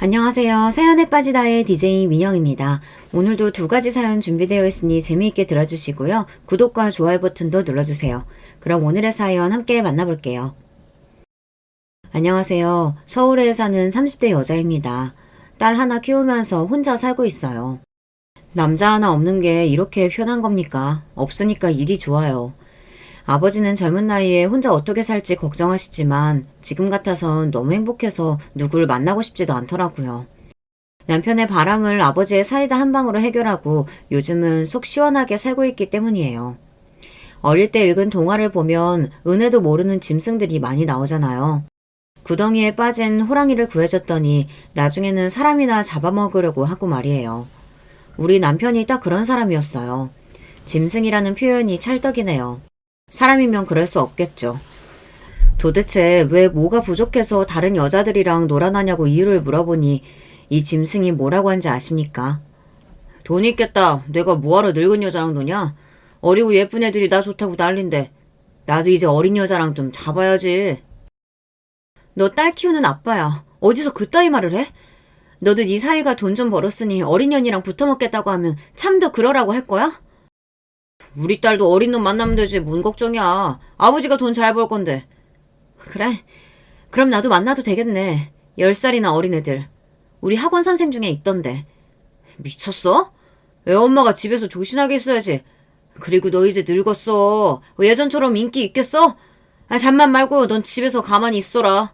안녕하세요. 사연에 빠지다의 DJ 민영입니다. 오늘도 두 가지 사연 준비되어 있으니 재미있게 들어주시고요. 구독과 좋아요 버튼도 눌러주세요. 그럼 오늘의 사연 함께 만나볼게요. 안녕하세요. 서울에 사는 30대 여자입니다. 딸 하나 키우면서 혼자 살고 있어요. 남자 하나 없는 게 이렇게 편한 겁니까? 없으니까 일이 좋아요. 아버지는 젊은 나이에 혼자 어떻게 살지 걱정하시지만 지금 같아선 너무 행복해서 누굴 만나고 싶지도 않더라고요. 남편의 바람을 아버지의 사이다 한 방으로 해결하고 요즘은 속 시원하게 살고 있기 때문이에요. 어릴 때 읽은 동화를 보면 은혜도 모르는 짐승들이 많이 나오잖아요. 구덩이에 빠진 호랑이를 구해줬더니 나중에는 사람이나 잡아먹으려고 하고 말이에요. 우리 남편이 딱 그런 사람이었어요. 짐승이라는 표현이 찰떡이네요. 사람이면 그럴 수 없겠죠. 도대체 왜 뭐가 부족해서 다른 여자들이랑 놀아나냐고 이유를 물어보니 이 짐승이 뭐라고 한지 아십니까? 돈 있겠다. 내가 뭐하러 늙은 여자랑 노냐? 어리고 예쁜 애들이 나 좋다고 난린데 나도 이제 어린 여자랑 좀 잡아야지. 너 딸 키우는 아빠야. 어디서 그따위 말을 해? 너도 네 사위가 돈 좀 벌었으니 어린 년이랑 붙어먹겠다고 하면 참 더 그러라고 할 거야? 우리 딸도 어린 놈 만나면 되지 뭔 걱정이야. 아버지가 돈 잘 벌 건데. 그래? 그럼 나도 만나도 되겠네. 10살이나 어린 애들. 우리 학원 선생 중에 있던데. 미쳤어? 애 엄마가 집에서 조신하게 있어야지. 그리고 너 이제 늙었어. 예전처럼 인기 있겠어? 잠만 말고 넌 집에서 가만히 있어라.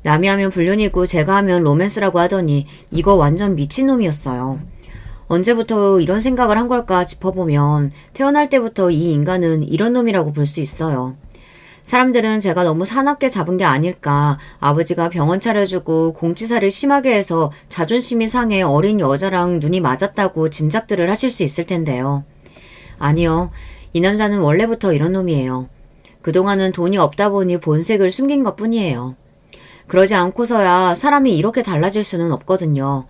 남이 하면 불륜이고 제가 하면 로맨스라고 하더니 이거 완전 미친놈이었어요. 언제부터 이런 생각을 한 걸까 짚어보면 태어날 때부터 이 인간은 이런 놈이라고 볼 수 있어요. 사람들은 제가 너무 사납게 잡은 게 아닐까, 아버지가 병원 차려주고 공치사를 심하게 해서 자존심이 상해 어린 여자랑 눈이 맞았다고 짐작들을 하실 수 있을 텐데요. 아니요. 이 남자는 원래부터 이런 놈이에요. 그동안은 돈이 없다 보니 본색을 숨긴 것 뿐이에요. 그러지 않고서야 사람이 이렇게 달라질 수는 없거든요.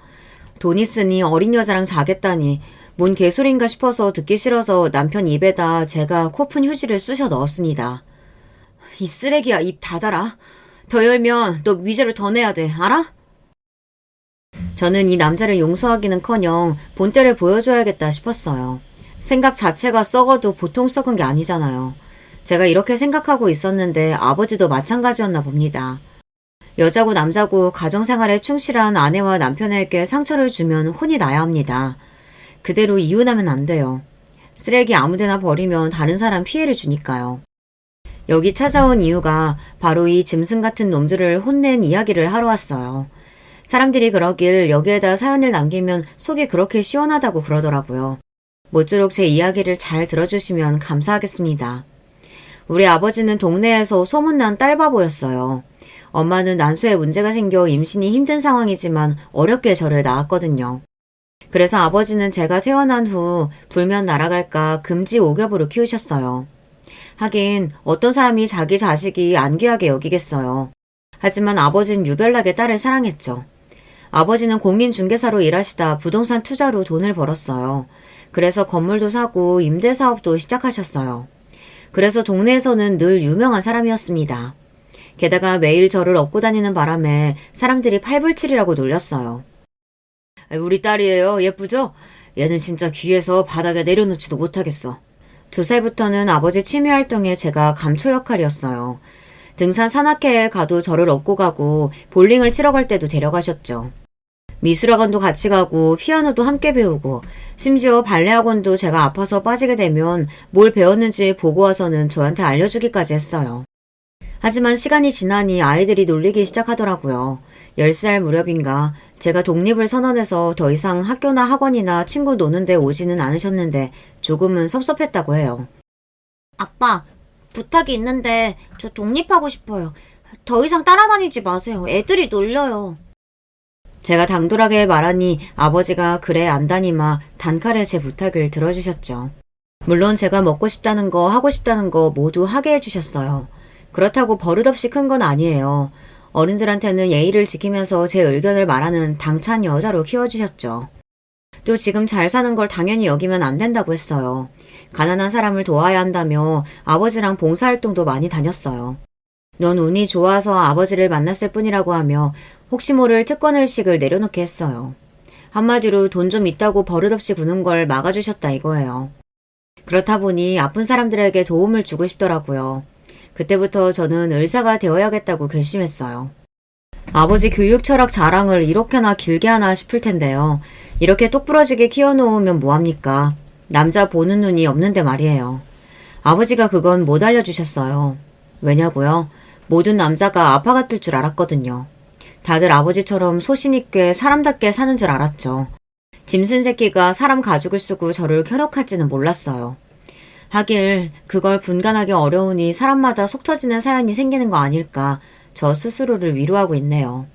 돈 있으니 어린 여자랑 자겠다니 뭔 개소리인가 싶어서 듣기 싫어서 남편 입에다 제가 코푼 휴지를 쑤셔 넣었습니다. 이 쓰레기야, 입 닫아라. 더 열면 너 위자료 더 내야 돼. 알아? 저는 이 남자를 용서하기는커녕 본때를 보여줘야겠다 싶었어요. 생각 자체가 썩어도 보통 썩은 게 아니잖아요. 제가 이렇게 생각하고 있었는데 아버지도 마찬가지였나 봅니다. 여자고 남자고 가정생활에 충실한 아내와 남편에게 상처를 주면 혼이 나야 합니다. 그대로 이혼하면 안 돼요. 쓰레기 아무데나 버리면 다른 사람 피해를 주니까요. 여기 찾아온 이유가 바로 이 짐승 같은 놈들을 혼낸 이야기를 하러 왔어요. 사람들이 그러길 여기에다 사연을 남기면 속이 그렇게 시원하다고 그러더라고요. 모쪼록 제 이야기를 잘 들어주시면 감사하겠습니다. 우리 아버지는 동네에서 소문난 딸바보였어요. 엄마는 난소에 문제가 생겨 임신이 힘든 상황이지만 어렵게 저를 낳았거든요. 그래서 아버지는 제가 태어난 후 불면 날아갈까 금지 오겹으로 키우셨어요. 하긴 어떤 사람이 자기 자식이 안 귀하게 여기겠어요. 하지만 아버지는 유별나게 딸을 사랑했죠. 아버지는 공인중개사로 일하시다 부동산 투자로 돈을 벌었어요. 그래서 건물도 사고 임대사업도 시작하셨어요. 그래서 동네에서는 늘 유명한 사람이었습니다. 게다가 매일 저를 업고 다니는 바람에 사람들이 팔불출이라고 놀렸어요. 우리 딸이에요. 예쁘죠? 얘는 진짜 귀해서 바닥에 내려놓지도 못하겠어. 2살부터는 아버지 취미활동에 제가 감초 역할이었어요. 등산 산악회에 가도 저를 업고 가고 볼링을 치러 갈 때도 데려가셨죠. 미술학원도 같이 가고 피아노도 함께 배우고 심지어 발레학원도 제가 아파서 빠지게 되면 뭘 배웠는지 보고 와서는 저한테 알려주기까지 했어요. 하지만 시간이 지나니 아이들이 놀리기 시작하더라고요. 10살 무렵인가 제가 독립을 선언해서 더 이상 학교나 학원이나 친구 노는 데 오지는 않으셨는데 조금은 섭섭했다고 해요. 아빠, 부탁이 있는데 저 독립하고 싶어요. 더 이상 따라다니지 마세요. 애들이 놀려요. 제가 당돌하게 말하니 아버지가 그래 안다니마 단칼에 제 부탁을 들어주셨죠. 물론 제가 먹고 싶다는 거 하고 싶다는 거 모두 하게 해주셨어요. 그렇다고 버릇없이 큰 건 아니에요. 어른들한테는 예의를 지키면서 제 의견을 말하는 당찬 여자로 키워주셨죠. 또 지금 잘 사는 걸 당연히 여기면 안 된다고 했어요. 가난한 사람을 도와야 한다며 아버지랑 봉사활동도 많이 다녔어요. 넌 운이 좋아서 아버지를 만났을 뿐이라고 하며 혹시 모를 특권의식을 내려놓게 했어요. 한마디로 돈 좀 있다고 버릇없이 구는 걸 막아주셨다 이거예요. 그렇다 보니 아픈 사람들에게 도움을 주고 싶더라고요. 그때부터 저는 의사가 되어야겠다고 결심했어요. 아버지 교육 철학 자랑을 이렇게나 길게 하나 싶을 텐데요. 이렇게 똑부러지게 키워놓으면 뭐합니까? 남자 보는 눈이 없는데 말이에요. 아버지가 그건 못 알려주셨어요. 왜냐고요? 모든 남자가 아빠 같을 줄 알았거든요. 다들 아버지처럼 소신있게 사람답게 사는 줄 알았죠. 짐승 새끼가 사람 가죽을 쓰고 저를 현혹할지는 몰랐어요. 하길 그걸 분간하기 어려우니 사람마다 속 터지는 사연이 생기는 거 아닐까 저 스스로를 위로하고 있네요.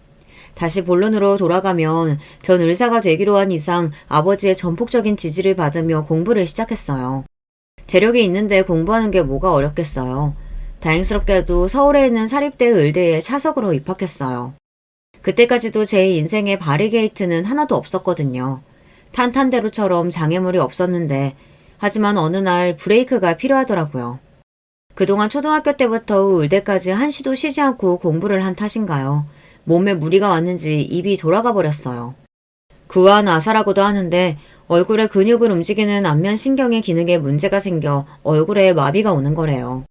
다시 본론으로 돌아가면 전 의사가 되기로 한 이상 아버지의 전폭적인 지지를 받으며 공부를 시작했어요. 재력이 있는데 공부하는 게 뭐가 어렵겠어요. 다행스럽게도 서울에 있는 사립대 의대에 차석으로 입학했어요. 그때까지도 제 인생에 바리게이트는 하나도 없었거든요. 탄탄대로처럼 장애물이 없었는데 하지만 어느 날 브레이크가 필요하더라고요. 그동안 초등학교 때부터 의대까지 한시도 쉬지 않고 공부를 한 탓인가요? 몸에 무리가 왔는지 입이 돌아가 버렸어요. 그와 나사라고도 하는데 얼굴의 근육을 움직이는 안면신경의 기능에 문제가 생겨 얼굴에 마비가 오는 거래요.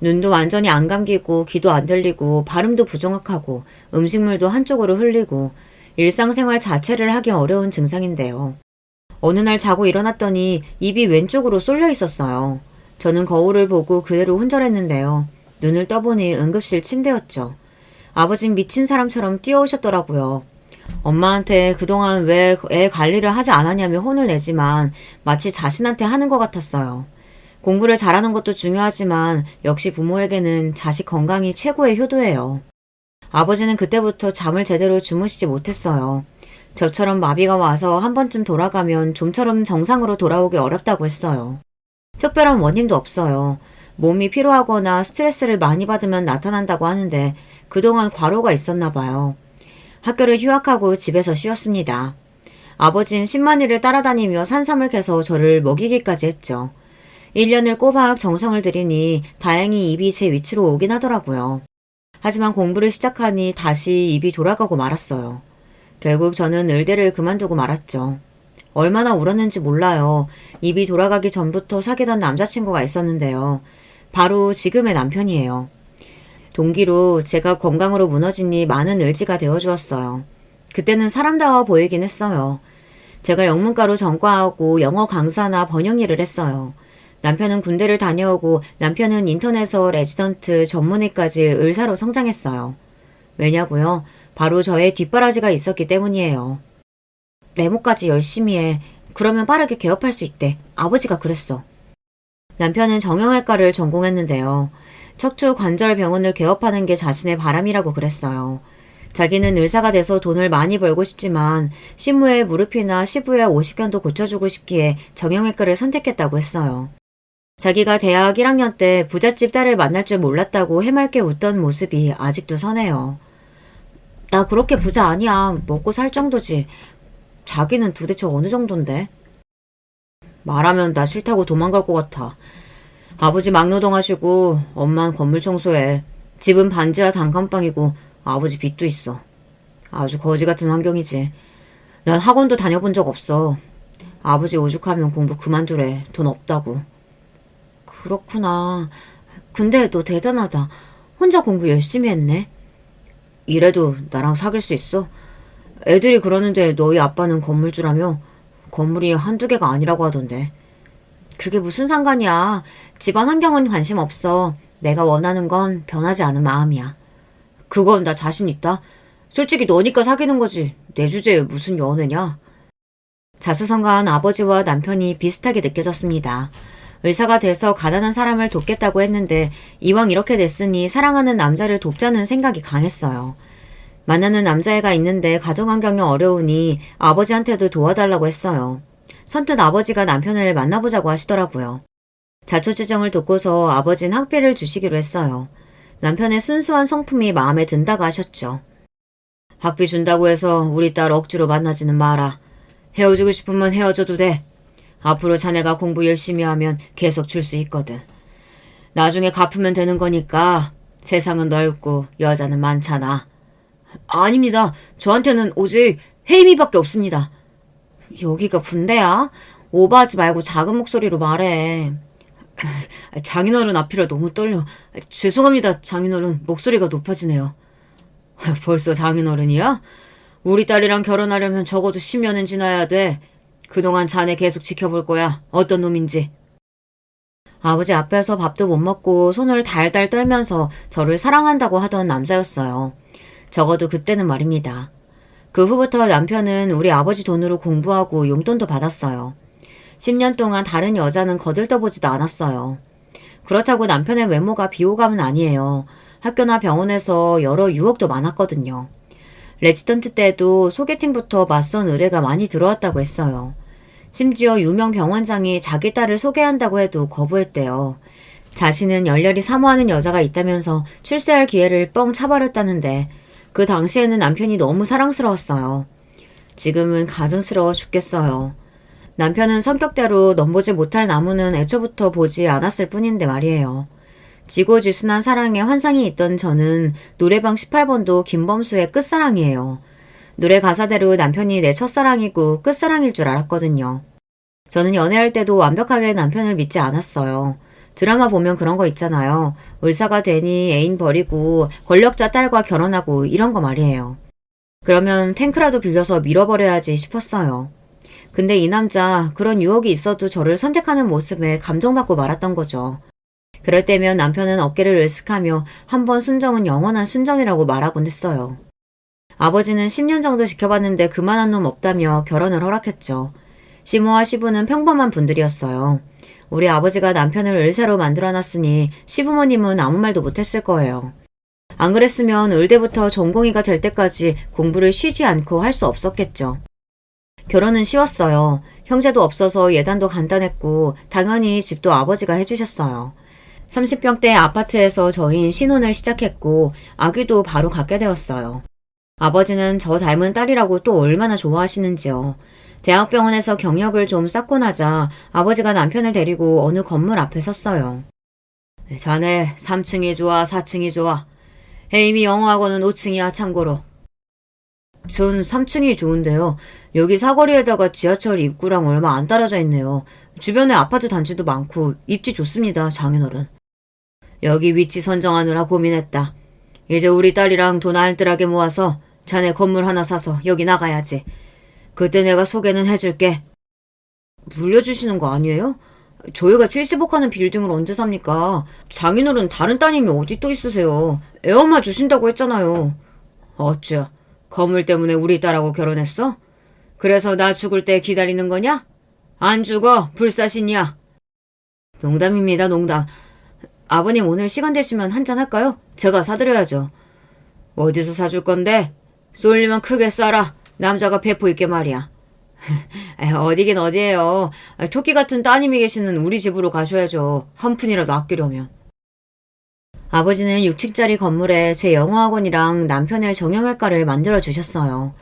눈도 완전히 안 감기고 귀도 안 들리고 발음도 부정확하고 음식물도 한쪽으로 흘리고 일상생활 자체를 하기 어려운 증상인데요. 어느 날 자고 일어났더니 입이 왼쪽으로 쏠려 있었어요. 저는 거울을 보고 그대로 훈절했는데요. 눈을 떠보니 응급실 침대였죠. 아버진 미친 사람처럼 뛰어오셨더라고요. 엄마한테 그동안 왜 애 관리를 하지 않았냐며 혼을 내지만 마치 자신한테 하는 것 같았어요. 공부를 잘하는 것도 중요하지만 역시 부모에게는 자식 건강이 최고의 효도예요. 아버지는 그때부터 잠을 제대로 주무시지 못했어요. 저처럼 마비가 와서 한 번쯤 돌아가면 좀처럼 정상으로 돌아오기 어렵다고 했어요. 특별한 원인도 없어요. 몸이 피로하거나 스트레스를 많이 받으면 나타난다고 하는데 그동안 과로가 있었나 봐요. 학교를 휴학하고 집에서 쉬었습니다. 아버진 10만리를 따라다니며 산삼을 캐서 저를 먹이기까지 했죠. 1년을 꼬박 정성을 들이니 다행히 입이 제 위치로 오긴 하더라고요. 하지만 공부를 시작하니 다시 입이 돌아가고 말았어요. 결국 저는 의대를 그만두고 말았죠. 얼마나 울었는지 몰라요. 입이 돌아가기 전부터 사귀던 남자친구가 있었는데요. 바로 지금의 남편이에요. 동기로 제가 건강으로 무너지니 많은 의지가 되어주었어요. 그때는 사람다워 보이긴 했어요. 제가 영문과로 전과하고 영어 강사나 번역 일을 했어요. 남편은 군대를 다녀오고 남편은 인턴에서 레지던트 전문의까지 의사로 성장했어요. 왜냐고요? 바로 저의 뒷바라지가 있었기 때문이에요. 내모까지 열심히 해. 그러면 빠르게 개업할 수 있대. 아버지가 그랬어. 남편은 정형외과를 전공했는데요. 척추관절병원을 개업하는 게 자신의 바람이라고 그랬어요. 자기는 의사가 돼서 돈을 많이 벌고 싶지만 신무의 무릎이나 시부의 오십견도 고쳐주고 싶기에 정형외과를 선택했다고 했어요. 자기가 대학 1학년 때 부잣집 딸을 만날 줄 몰랐다고 해맑게 웃던 모습이 아직도 선해요. 나 그렇게 부자 아니야. 먹고 살 정도지. 자기는 도대체 어느 정도인데? 말하면 나 싫다고 도망갈 것 같아. 아버지 막노동하시고 엄만 건물 청소해. 집은 반지하 단칸방이고 아버지 빚도 있어. 아주 거지 같은 환경이지. 난 학원도 다녀본 적 없어. 아버지 오죽하면 공부 그만두래. 돈 없다고. 그렇구나. 근데 너 대단하다. 혼자 공부 열심히 했네. 이래도 나랑 사귈 수 있어? 애들이 그러는데 너희 아빠는 건물주라며? 건물이 한두 개가 아니라고 하던데. 그게 무슨 상관이야. 집안 환경은 관심 없어. 내가 원하는 건 변하지 않은 마음이야. 그건 나 자신 있다. 솔직히 너니까 사귀는 거지. 내 주제에 무슨 연애냐. 자수성가한 아버지와 남편이 비슷하게 느껴졌습니다. 의사가 돼서 가난한 사람을 돕겠다고 했는데 이왕 이렇게 됐으니 사랑하는 남자를 돕자는 생각이 강했어요. 만나는 남자애가 있는데 가정환경이 어려우니 아버지한테도 도와달라고 했어요. 선뜻 아버지가 남편을 만나보자고 하시더라고요. 자초지정을 돕고서 아버지는 학비를 주시기로 했어요. 남편의 순수한 성품이 마음에 든다고 하셨죠. 학비 준다고 해서 우리 딸 억지로 만나지는 마라. 헤어지고 싶으면 헤어져도 돼. 앞으로 자네가 공부 열심히 하면 계속 줄 수 있거든. 나중에 갚으면 되는 거니까 세상은 넓고 여자는 많잖아. 아닙니다. 저한테는 오직 혜임이밖에 없습니다. 여기가 군대야? 오버하지 말고 작은 목소리로 말해. 장인어른 앞이라 너무 떨려. 죄송합니다, 장인어른. 목소리가 높아지네요. 벌써 장인어른이야? 우리 딸이랑 결혼하려면 적어도 10년은 지나야 돼. 그동안 자네 계속 지켜볼 거야. 어떤 놈인지. 아버지 앞에서 밥도 못 먹고 손을 달달 떨면서 저를 사랑한다고 하던 남자였어요. 적어도 그때는 말입니다. 그 후부터 남편은 우리 아버지 돈으로 공부하고 용돈도 받았어요. 10년 동안 다른 여자는 거들떠보지도 않았어요. 그렇다고 남편의 외모가 비호감은 아니에요. 학교나 병원에서 여러 유혹도 많았거든요. 레지던트 때도 소개팅부터 맞선 의뢰가 많이 들어왔다고 했어요. 심지어 유명 병원장이 자기 딸을 소개한다고 해도 거부했대요. 자신은 열렬히 사모하는 여자가 있다면서 출세할 기회를 뻥 차버렸다는데 그 당시에는 남편이 너무 사랑스러웠어요. 지금은 가증스러워 죽겠어요. 남편은 성격대로 넘보지 못할 나무는 애초부터 보지 않았을 뿐인데 말이에요. 지고지순한 사랑에 환상이 있던 저는 노래방 18번도 김범수의 끝사랑이에요. 노래 가사대로 남편이 내 첫사랑이고 끝사랑일 줄 알았거든요. 저는 연애할 때도 완벽하게 남편을 믿지 않았어요. 드라마 보면 그런 거 있잖아요. 의사가 되니 애인 버리고 권력자 딸과 결혼하고 이런 거 말이에요. 그러면 탱크라도 빌려서 밀어버려야지 싶었어요. 근데 이 남자 그런 유혹이 있어도 저를 선택하는 모습에 감동받고 말았던 거죠. 그럴 때면 남편은 어깨를 으쓱하며 한 번 순정은 영원한 순정이라고 말하곤 했어요. 아버지는 10년 정도 지켜봤는데 그만한 놈 없다며 결혼을 허락했죠. 시모와 시부는 평범한 분들이었어요. 우리 아버지가 남편을 을사로 만들어놨으니 시부모님은 아무 말도 못했을 거예요. 안 그랬으면 의대부터 전공의가 될 때까지 공부를 쉬지 않고 할 수 없었겠죠. 결혼은 쉬웠어요. 형제도 없어서 예단도 간단했고 당연히 집도 아버지가 해주셨어요. 30평대 아파트에서 저희는 신혼을 시작했고 아기도 바로 갖게 되었어요. 아버지는 저 닮은 딸이라고 또 얼마나 좋아하시는지요. 대학병원에서 경력을 좀 쌓고 나자 아버지가 남편을 데리고 어느 건물 앞에 섰어요. 자네 3층이 좋아 4층이 좋아. 혜임이 영어학원은 5층이야 참고로. 전 3층이 좋은데요. 여기 사거리에다가 지하철 입구랑 얼마 안 떨어져 있네요. 주변에 아파트 단지도 많고 입지 좋습니다 장인어른. 여기 위치 선정하느라 고민했다. 이제 우리 딸이랑 돈 알뜰하게 모아서 자네 건물 하나 사서 여기 나가야지. 그때 내가 소개는 해줄게. 물려주시는 거 아니에요? 저희가 70억 하는 빌딩을 언제 삽니까? 장인어른 다른 따님이 어디 또 있으세요? 애엄마 주신다고 했잖아요. 어쭈, 건물 때문에 우리 딸하고 결혼했어? 그래서 나 죽을 때 기다리는 거냐? 안 죽어, 불사신이야. 농담입니다, 농담. 아버님 오늘 시간 되시면 한잔 할까요? 제가 사드려야죠. 어디서 사줄 건데? 쏠리면 크게 쏴라. 남자가 배포 있게 말이야. 어디긴 어디예요. 토끼 같은 따님이 계시는 우리 집으로 가셔야죠. 한 푼이라도 아끼려면. 아버지는 6층짜리 건물에 제 영어학원이랑 남편의 정형외과를 만들어주셨어요.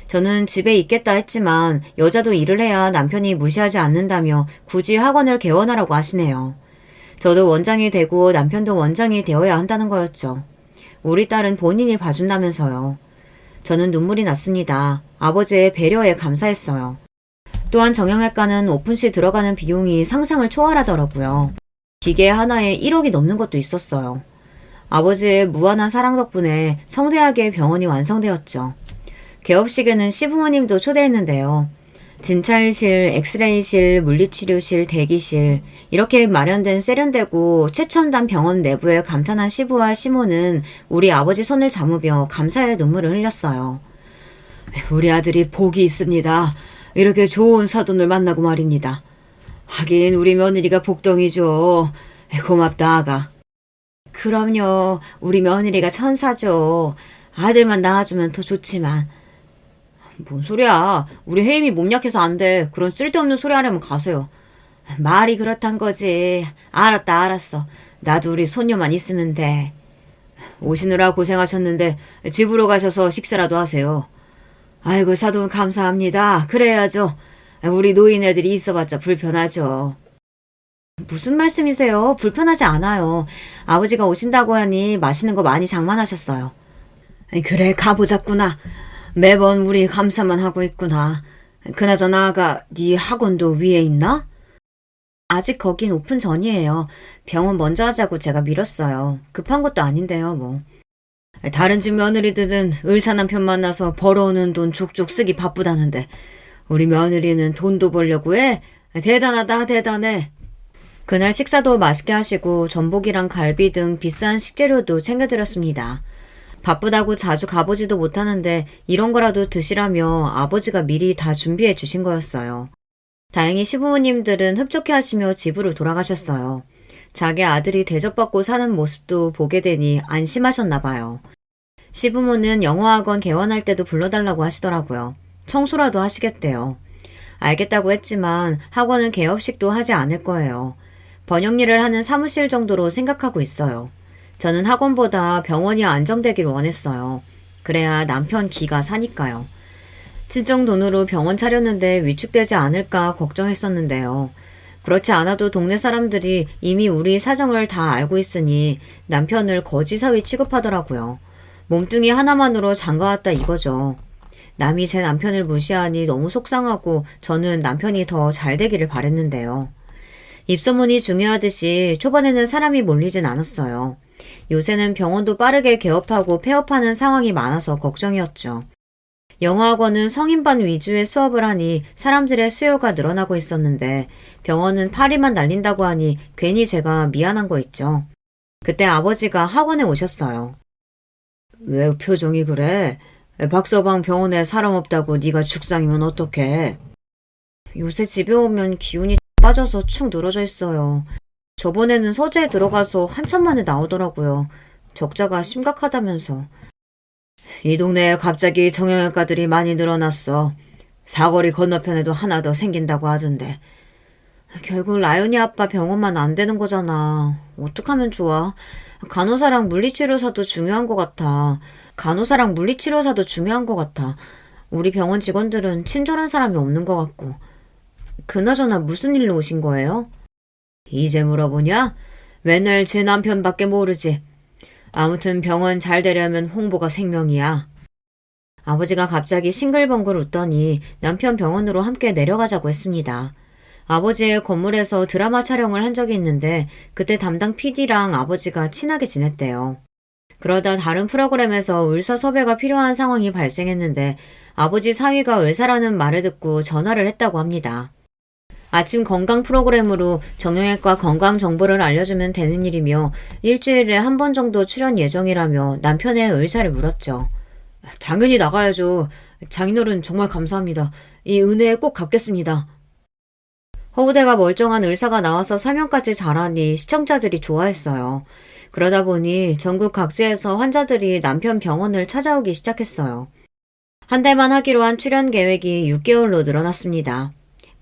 저는 집에 있겠다 했지만 여자도 일을 해야 남편이 무시하지 않는다며 굳이 학원을 개원하라고 하시네요. 저도 원장이 되고 남편도 원장이 되어야 한다는 거였죠. 우리 딸은 본인이 봐준다면서요. 저는 눈물이 났습니다. 아버지의 배려에 감사했어요. 또한 정형외과는 오픈시 들어가는 비용이 상상을 초월하더라고요. 기계 하나에 1억이 넘는 것도 있었어요. 아버지의 무한한 사랑 덕분에 성대하게 병원이 완성되었죠. 개업식에는 시부모님도 초대했는데요. 진찰실, 엑스레이실, 물리치료실, 대기실 이렇게 마련된 세련되고 최첨단 병원 내부에 감탄한 시부와 시모는 우리 아버지 손을 잡으며 감사의 눈물을 흘렸어요. 우리 아들이 복이 있습니다. 이렇게 좋은 사돈을 만나고 말입니다. 하긴 우리 며느리가 복덩이죠. 고맙다 아가. 그럼요. 우리 며느리가 천사죠. 아들만 낳아주면 더 좋지만. 뭔 소리야. 우리 혜임이 몸 약해서 안 돼. 그런 쓸데없는 소리 하려면 가세요. 말이 그렇단 거지. 알았다 알았어. 나도 우리 손녀만 있으면 돼. 오시느라 고생하셨는데 집으로 가셔서 식사라도 하세요. 아이고 사돈 감사합니다. 그래야죠. 우리 노인 애들이 있어봤자 불편하죠. 무슨 말씀이세요? 불편하지 않아요. 아버지가 오신다고 하니 맛있는 거 많이 장만하셨어요. 그래, 가보자꾸나. 매번 우리 감사만 하고 있구나. 그나저나 아가, 네 학원도 위에 있나? 아직 거긴 오픈 전이에요. 병원 먼저 하자고 제가 미뤘어요. 급한 것도 아닌데요, 뭐. 다른 집 며느리들은 의사 남편 만나서 벌어오는 돈 족족 쓰기 바쁘다는데 우리 며느리는 돈도 벌려고 해? 대단하다, 대단해. 그날 식사도 맛있게 하시고 전복이랑 갈비 등 비싼 식재료도 챙겨드렸습니다. 바쁘다고 자주 가보지도 못하는데 이런 거라도 드시라며 아버지가 미리 다 준비해 주신 거였어요. 다행히 시부모님들은 흡족해 하시며 집으로 돌아가셨어요. 자기 아들이 대접받고 사는 모습도 보게 되니 안심하셨나 봐요. 시부모는 영어학원 개원할 때도 불러달라고 하시더라고요. 청소라도 하시겠대요. 알겠다고 했지만 학원은 개업식도 하지 않을 거예요. 번역 일을 하는 사무실 정도로 생각하고 있어요. 저는 학원보다 병원이 안정되길 원했어요. 그래야 남편 기가 사니까요. 친정 돈으로 병원 차렸는데 위축되지 않을까 걱정했었는데요. 그렇지 않아도 동네 사람들이 이미 우리 사정을 다 알고 있으니 남편을 거지사위 취급하더라고요. 몸뚱이 하나만으로 장가왔다 이거죠. 남이 제 남편을 무시하니 너무 속상하고 저는 남편이 더 잘 되기를 바랬는데요. 입소문이 중요하듯이 초반에는 사람이 몰리진 않았어요. 요새는 병원도 빠르게 개업하고 폐업하는 상황이 많아서 걱정이었죠. 영어학원은 성인반 위주의 수업을 하니 사람들의 수요가 늘어나고 있었는데 병원은 파리만 날린다고 하니 괜히 제가 미안한 거 있죠. 그때 아버지가 학원에 오셨어요. 왜 표정이 그래? 박서방 병원에 사람 없다고 네가 죽상이면 어떡해? 요새 집에 오면 기운이 빠져서 축 늘어져 있어요. 저번에는 서재에 들어가서 한참 만에 나오더라고요. 적자가 심각하다면서. 이 동네에 갑자기 정형외과들이 많이 늘어났어. 사거리 건너편에도 하나 더 생긴다고 하던데. 결국 라연이 아빠 병원만 안 되는 거잖아. 어떡하면 좋아? 간호사랑 물리치료사도 중요한 것 같아. 간호사랑 물리치료사도 중요한 것 같아. 우리 병원 직원들은 친절한 사람이 없는 것 같고. 그나저나 무슨 일로 오신 거예요? 이제 물어보냐? 맨날 제 남편밖에 모르지. 아무튼 병원 잘 되려면 홍보가 생명이야. 아버지가 갑자기 싱글벙글 웃더니 남편 병원으로 함께 내려가자고 했습니다. 아버지의 건물에서 드라마 촬영을 한 적이 있는데 그때 담당 PD랑 아버지가 친하게 지냈대요. 그러다 다른 프로그램에서 의사 섭외가 필요한 상황이 발생했는데 아버지 사위가 의사라는 말을 듣고 전화를 했다고 합니다. 아침 건강 프로그램으로 정형외과 건강 정보를 알려주면 되는 일이며 일주일에 한 번 정도 출연 예정이라며 남편의 의사를 물었죠. 당연히 나가야죠. 장인어른 정말 감사합니다. 이 은혜에 꼭 갚겠습니다. 허우대가 멀쩡한 의사가 나와서 설명까지 잘하니 시청자들이 좋아했어요. 그러다 보니 전국 각지에서 환자들이 남편 병원을 찾아오기 시작했어요. 한 달만 하기로 한 출연 계획이 6개월로 늘어났습니다.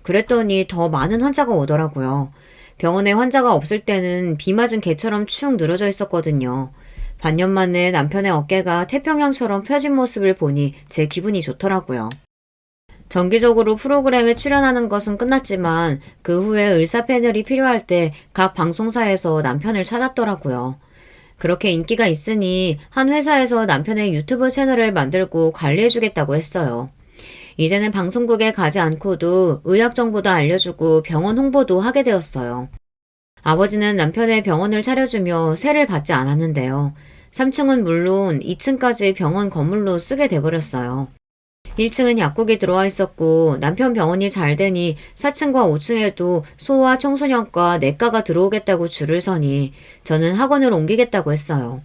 그랬더니 더 많은 환자가 오더라고요. 병원에 환자가 없을 때는 비 맞은 개처럼 축 늘어져 있었거든요. 반년 만에 남편의 어깨가 태평양처럼 펴진 모습을 보니 제 기분이 좋더라고요. 정기적으로 프로그램에 출연하는 것은 끝났지만 그 후에 의사 패널이 필요할 때 각 방송사에서 남편을 찾았더라고요. 그렇게 인기가 있으니 한 회사에서 남편의 유튜브 채널을 만들고 관리해주겠다고 했어요. 이제는 방송국에 가지 않고도 의학 정보도 알려주고 병원 홍보도 하게 되었어요. 아버지는 남편의 병원을 차려주며 세를 받지 않았는데요. 3층은 물론 2층까지 병원 건물로 쓰게 돼버렸어요. 1층은 약국이 들어와 있었고 남편 병원이 잘 되니 4층과 5층에도 소아 청소년과 내과가 들어오겠다고 줄을 서니 저는 학원을 옮기겠다고 했어요.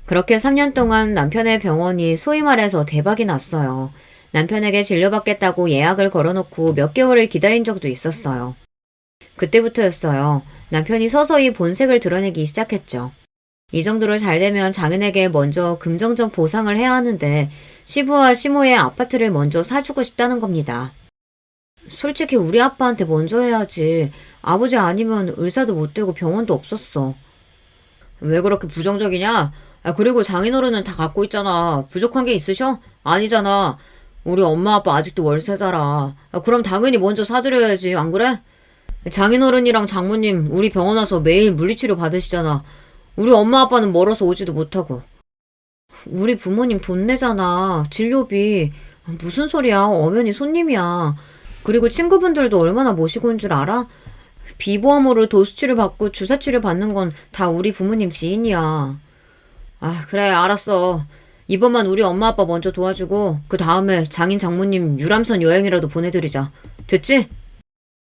그렇게 3년 동안 남편의 병원이 소위 말해서 대박이 났어요. 남편에게 진료받겠다고 예약을 걸어놓고 몇 개월을 기다린 적도 있었어요. 그때부터였어요. 남편이 서서히 본색을 드러내기 시작했죠. 이 정도로 잘 되면 장인에게 먼저 금전적 보상을 해야 하는데 시부와 시모의 아파트를 먼저 사주고 싶다는 겁니다. 솔직히 우리 아빠한테 먼저 해야지. 아버지 아니면 의사도 못 되고 병원도 없었어. 왜 그렇게 부정적이냐? 그리고 장인어른은 다 갖고 있잖아. 부족한 게 있으셔? 아니잖아. 우리 엄마 아빠 아직도 월세 살아. 그럼 당연히 먼저 사드려야지, 안 그래? 장인어른이랑 장모님 우리 병원 와서 매일 물리치료 받으시잖아. 우리 엄마 아빠는 멀어서 오지도 못하고. 우리 부모님 돈 내잖아. 진료비. 무슨 소리야. 엄연히 손님이야. 그리고 친구분들도 얼마나 모시고 온 줄 알아? 비보험으로 도수치료 받고 주사치료 받는 건 다 우리 부모님 지인이야. 아, 그래, 알았어. 이번만 우리 엄마 아빠 먼저 도와주고 그 다음에 장인 장모님 유람선 여행이라도 보내드리자. 됐지?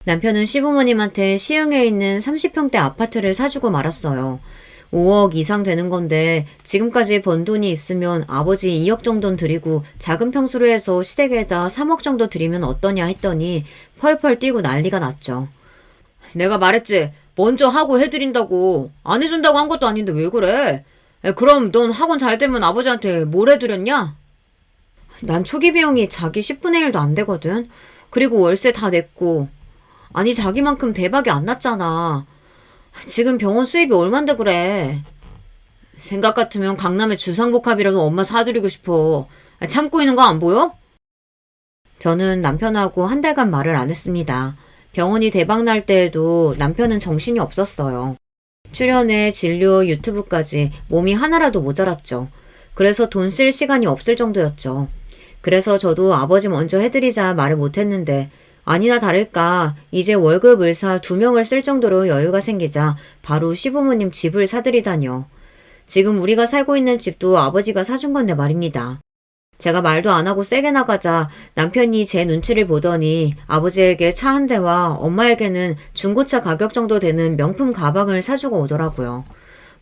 남편은 시부모님한테 시흥에 있는 30평대 아파트를 사주고 말았어요. 5억 이상 되는 건데 지금까지 번 돈이 있으면 아버지 2억 정도는 드리고 작은 평수로 해서 시댁에다 3억 정도 드리면 어떠냐 했더니 펄펄 뛰고 난리가 났죠. 내가 말했지. 먼저 하고 해드린다고. 안 해준다고 한 것도 아닌데 왜 그래? 그럼 넌 학원 잘 되면 아버지한테 뭘 해드렸냐? 난 초기 비용이 자기 10분의 1도 안 되거든. 그리고 월세 다 냈고. 아니 자기만큼 대박이 안 났잖아. 지금 병원 수입이 얼만데 그래. 생각 같으면 강남에 주상복합이라도 엄마 사드리고 싶어. 참고 있는 거 안 보여? 저는 남편하고 한 달간 말을 안 했습니다. 병원이 대박 날 때에도 남편은 정신이 없었어요. 출연에 진료, 유튜브까지 몸이 하나라도 모자랐죠. 그래서 돈 쓸 시간이 없을 정도였죠. 그래서 저도 아버지 먼저 해드리자 말을 못했는데 아니나 다를까 이제 월급 의사 2명을 쓸 정도로 여유가 생기자 바로 시부모님 집을 사드리다니요. 지금 우리가 살고 있는 집도 아버지가 사준 건데 말입니다. 제가 말도 안 하고 세게 나가자 남편이 제 눈치를 보더니 아버지에게 차 한 대와 엄마에게는 중고차 가격 정도 되는 명품 가방을 사주고 오더라고요.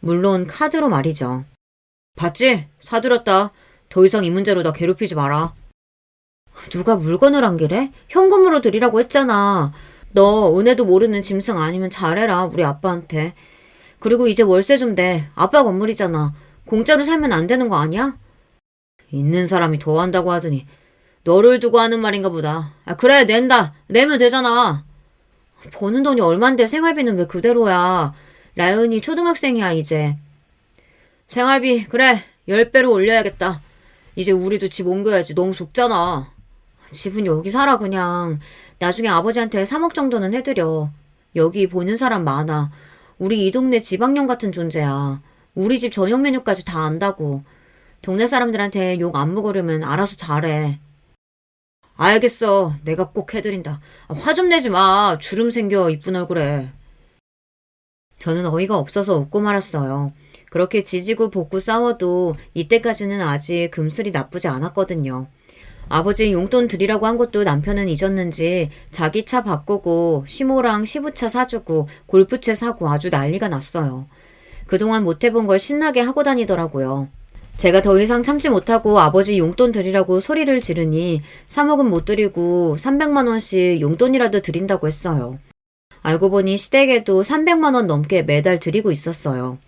물론 카드로 말이죠. 봤지? 사들였다. 더 이상 이 문제로 나 괴롭히지 마라. 누가 물건을 안기래? 현금으로 드리라고 했잖아. 너 은혜도 모르는 짐승 아니면 잘해라 우리 아빠한테. 그리고 이제 월세 좀 내. 아빠 건물이잖아. 공짜로 살면 안 되는 거 아니야? 있는 사람이 더 한다고 하더니 너를 두고 하는 말인가 보다. 아, 그래 낸다. 내면 되잖아. 버는 돈이 얼만데 생활비는 왜 그대로야. 라연이 초등학생이야 이제. 생활비 그래 10배로 올려야겠다. 이제 우리도 집 옮겨야지. 너무 좁잖아. 집은 여기 살아 그냥. 나중에 아버지한테 3억 정도는 해드려. 여기 보는 사람 많아. 우리 이 동네 지방령 같은 존재야. 우리 집 저녁 메뉴까지 다 안다고. 동네 사람들한테 욕 안 먹으려면 알아서 잘해. 알겠어. 내가 꼭 해드린다. 화 좀 내지 마. 주름 생겨 이쁜 얼굴에. 저는 어이가 없어서 웃고 말았어요. 그렇게 지지고 볶고 싸워도 이때까지는 아직 금슬이 나쁘지 않았거든요. 아버지 용돈 드리라고 한 것도 남편은 잊었는지 자기 차 바꾸고 시모랑 시부차 사주고 골프채 사고 아주 난리가 났어요. 그동안 못해본 걸 신나게 하고 다니더라고요. 제가 더 이상 참지 못하고 아버지 용돈 드리라고 소리를 지르니 3억은 못 드리고 300만 원씩 용돈이라도 드린다고 했어요. 알고 보니 시댁에도 300만 원 넘게 매달 드리고 있었어요.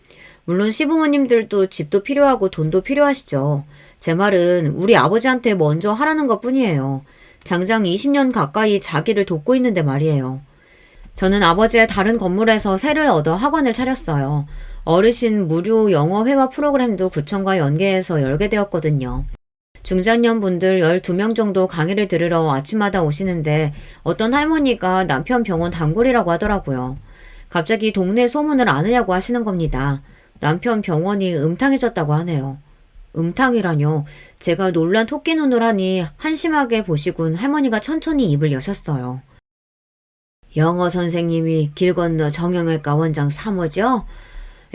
물론 시부모님들도 집도 필요하고 돈도 필요하시죠. 제 말은 우리 아버지한테 먼저 하라는 것 뿐이에요. 장장 20년 가까이 자기를 돕고 있는데 말이에요. 저는 아버지의 다른 건물에서 세를 얻어 학원을 차렸어요. 어르신 무료 영어 회화 프로그램도 구청과 연계해서 열게 되었거든요. 중장년 분들 12명 정도 강의를 들으러 아침마다 오시는데 어떤 할머니가 남편 병원 단골이라고 하더라고요. 갑자기 동네 소문을 아느냐고 하시는 겁니다. 남편 병원이 음탕해졌다고 하네요. 음탕이라뇨. 제가 놀란 토끼 눈을 하니 한심하게 보시곤 할머니가 천천히 입을 여셨어요. 영어 선생님이 길 건너 정형외과 원장 사모죠?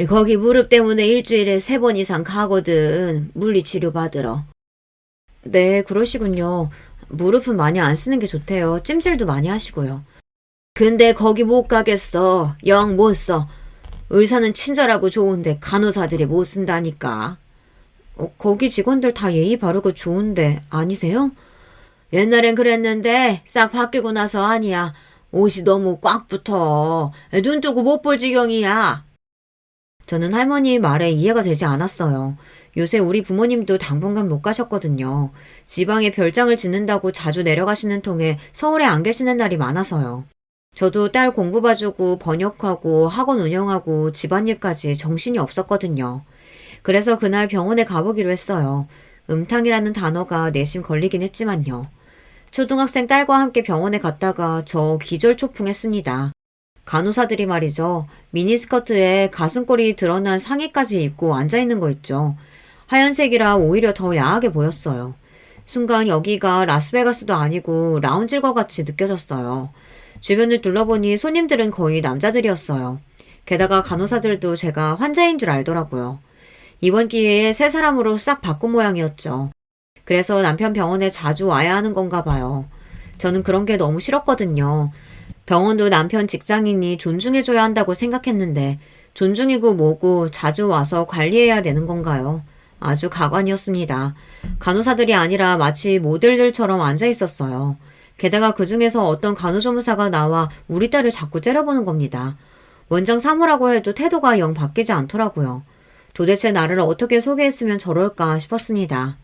거기 무릎 때문에 일주일에 3번 이상 가거든. 물리치료 받으러. 네, 그러시군요. 무릎은 많이 안 쓰는 게 좋대요. 찜질도 많이 하시고요. 근데 거기 못 가겠어. 영 못 써. 의사는 친절하고 좋은데 간호사들이 못 쓴다니까. 거기 직원들 다 예의 바르고 좋은데 아니세요? 옛날엔 그랬는데 싹 바뀌고 나서 아니야. 옷이 너무 꽉 붙어. 눈 뜨고 못 볼 지경이야. 저는 할머니 말에 이해가 되지 않았어요. 요새 우리 부모님도 당분간 못 가셨거든요. 지방에 별장을 짓는다고 자주 내려가시는 통에 서울에 안 계시는 날이 많아서요. 저도 딸 공부 봐주고 번역하고 학원 운영하고 집안일까지 정신이 없었거든요. 그래서 그날 병원에 가보기로 했어요. 음탕이라는 단어가 내심 걸리긴 했지만요. 초등학생 딸과 함께 병원에 갔다가 저 기절초풍했습니다. 간호사들이 말이죠. 미니스커트에 가슴골이 드러난 상의까지 입고 앉아있는 거 있죠. 하얀색이라 오히려 더 야하게 보였어요. 순간 여기가 라스베가스도 아니고 라운지일 것 같이 느껴졌어요. 주변을 둘러보니 손님들은 거의 남자들이었어요. 게다가 간호사들도 제가 환자인 줄 알더라고요. 이번 기회에 새 사람으로 싹 바꾼 모양이었죠. 그래서 남편 병원에 자주 와야 하는 건가 봐요. 저는 그런 게 너무 싫었거든요. 병원도 남편 직장인이 존중해줘야 한다고 생각했는데 존중이고 뭐고 자주 와서 관리해야 되는 건가요? 아주 가관이었습니다. 간호사들이 아니라 마치 모델들처럼 앉아 있었어요. 게다가 그 중에서 어떤 간호조무사가 나와 우리 딸을 자꾸 째려보는 겁니다. 원장 사무라고 해도 태도가 영 바뀌지 않더라고요. 도대체 나를 어떻게 소개했으면 저럴까 싶었습니다.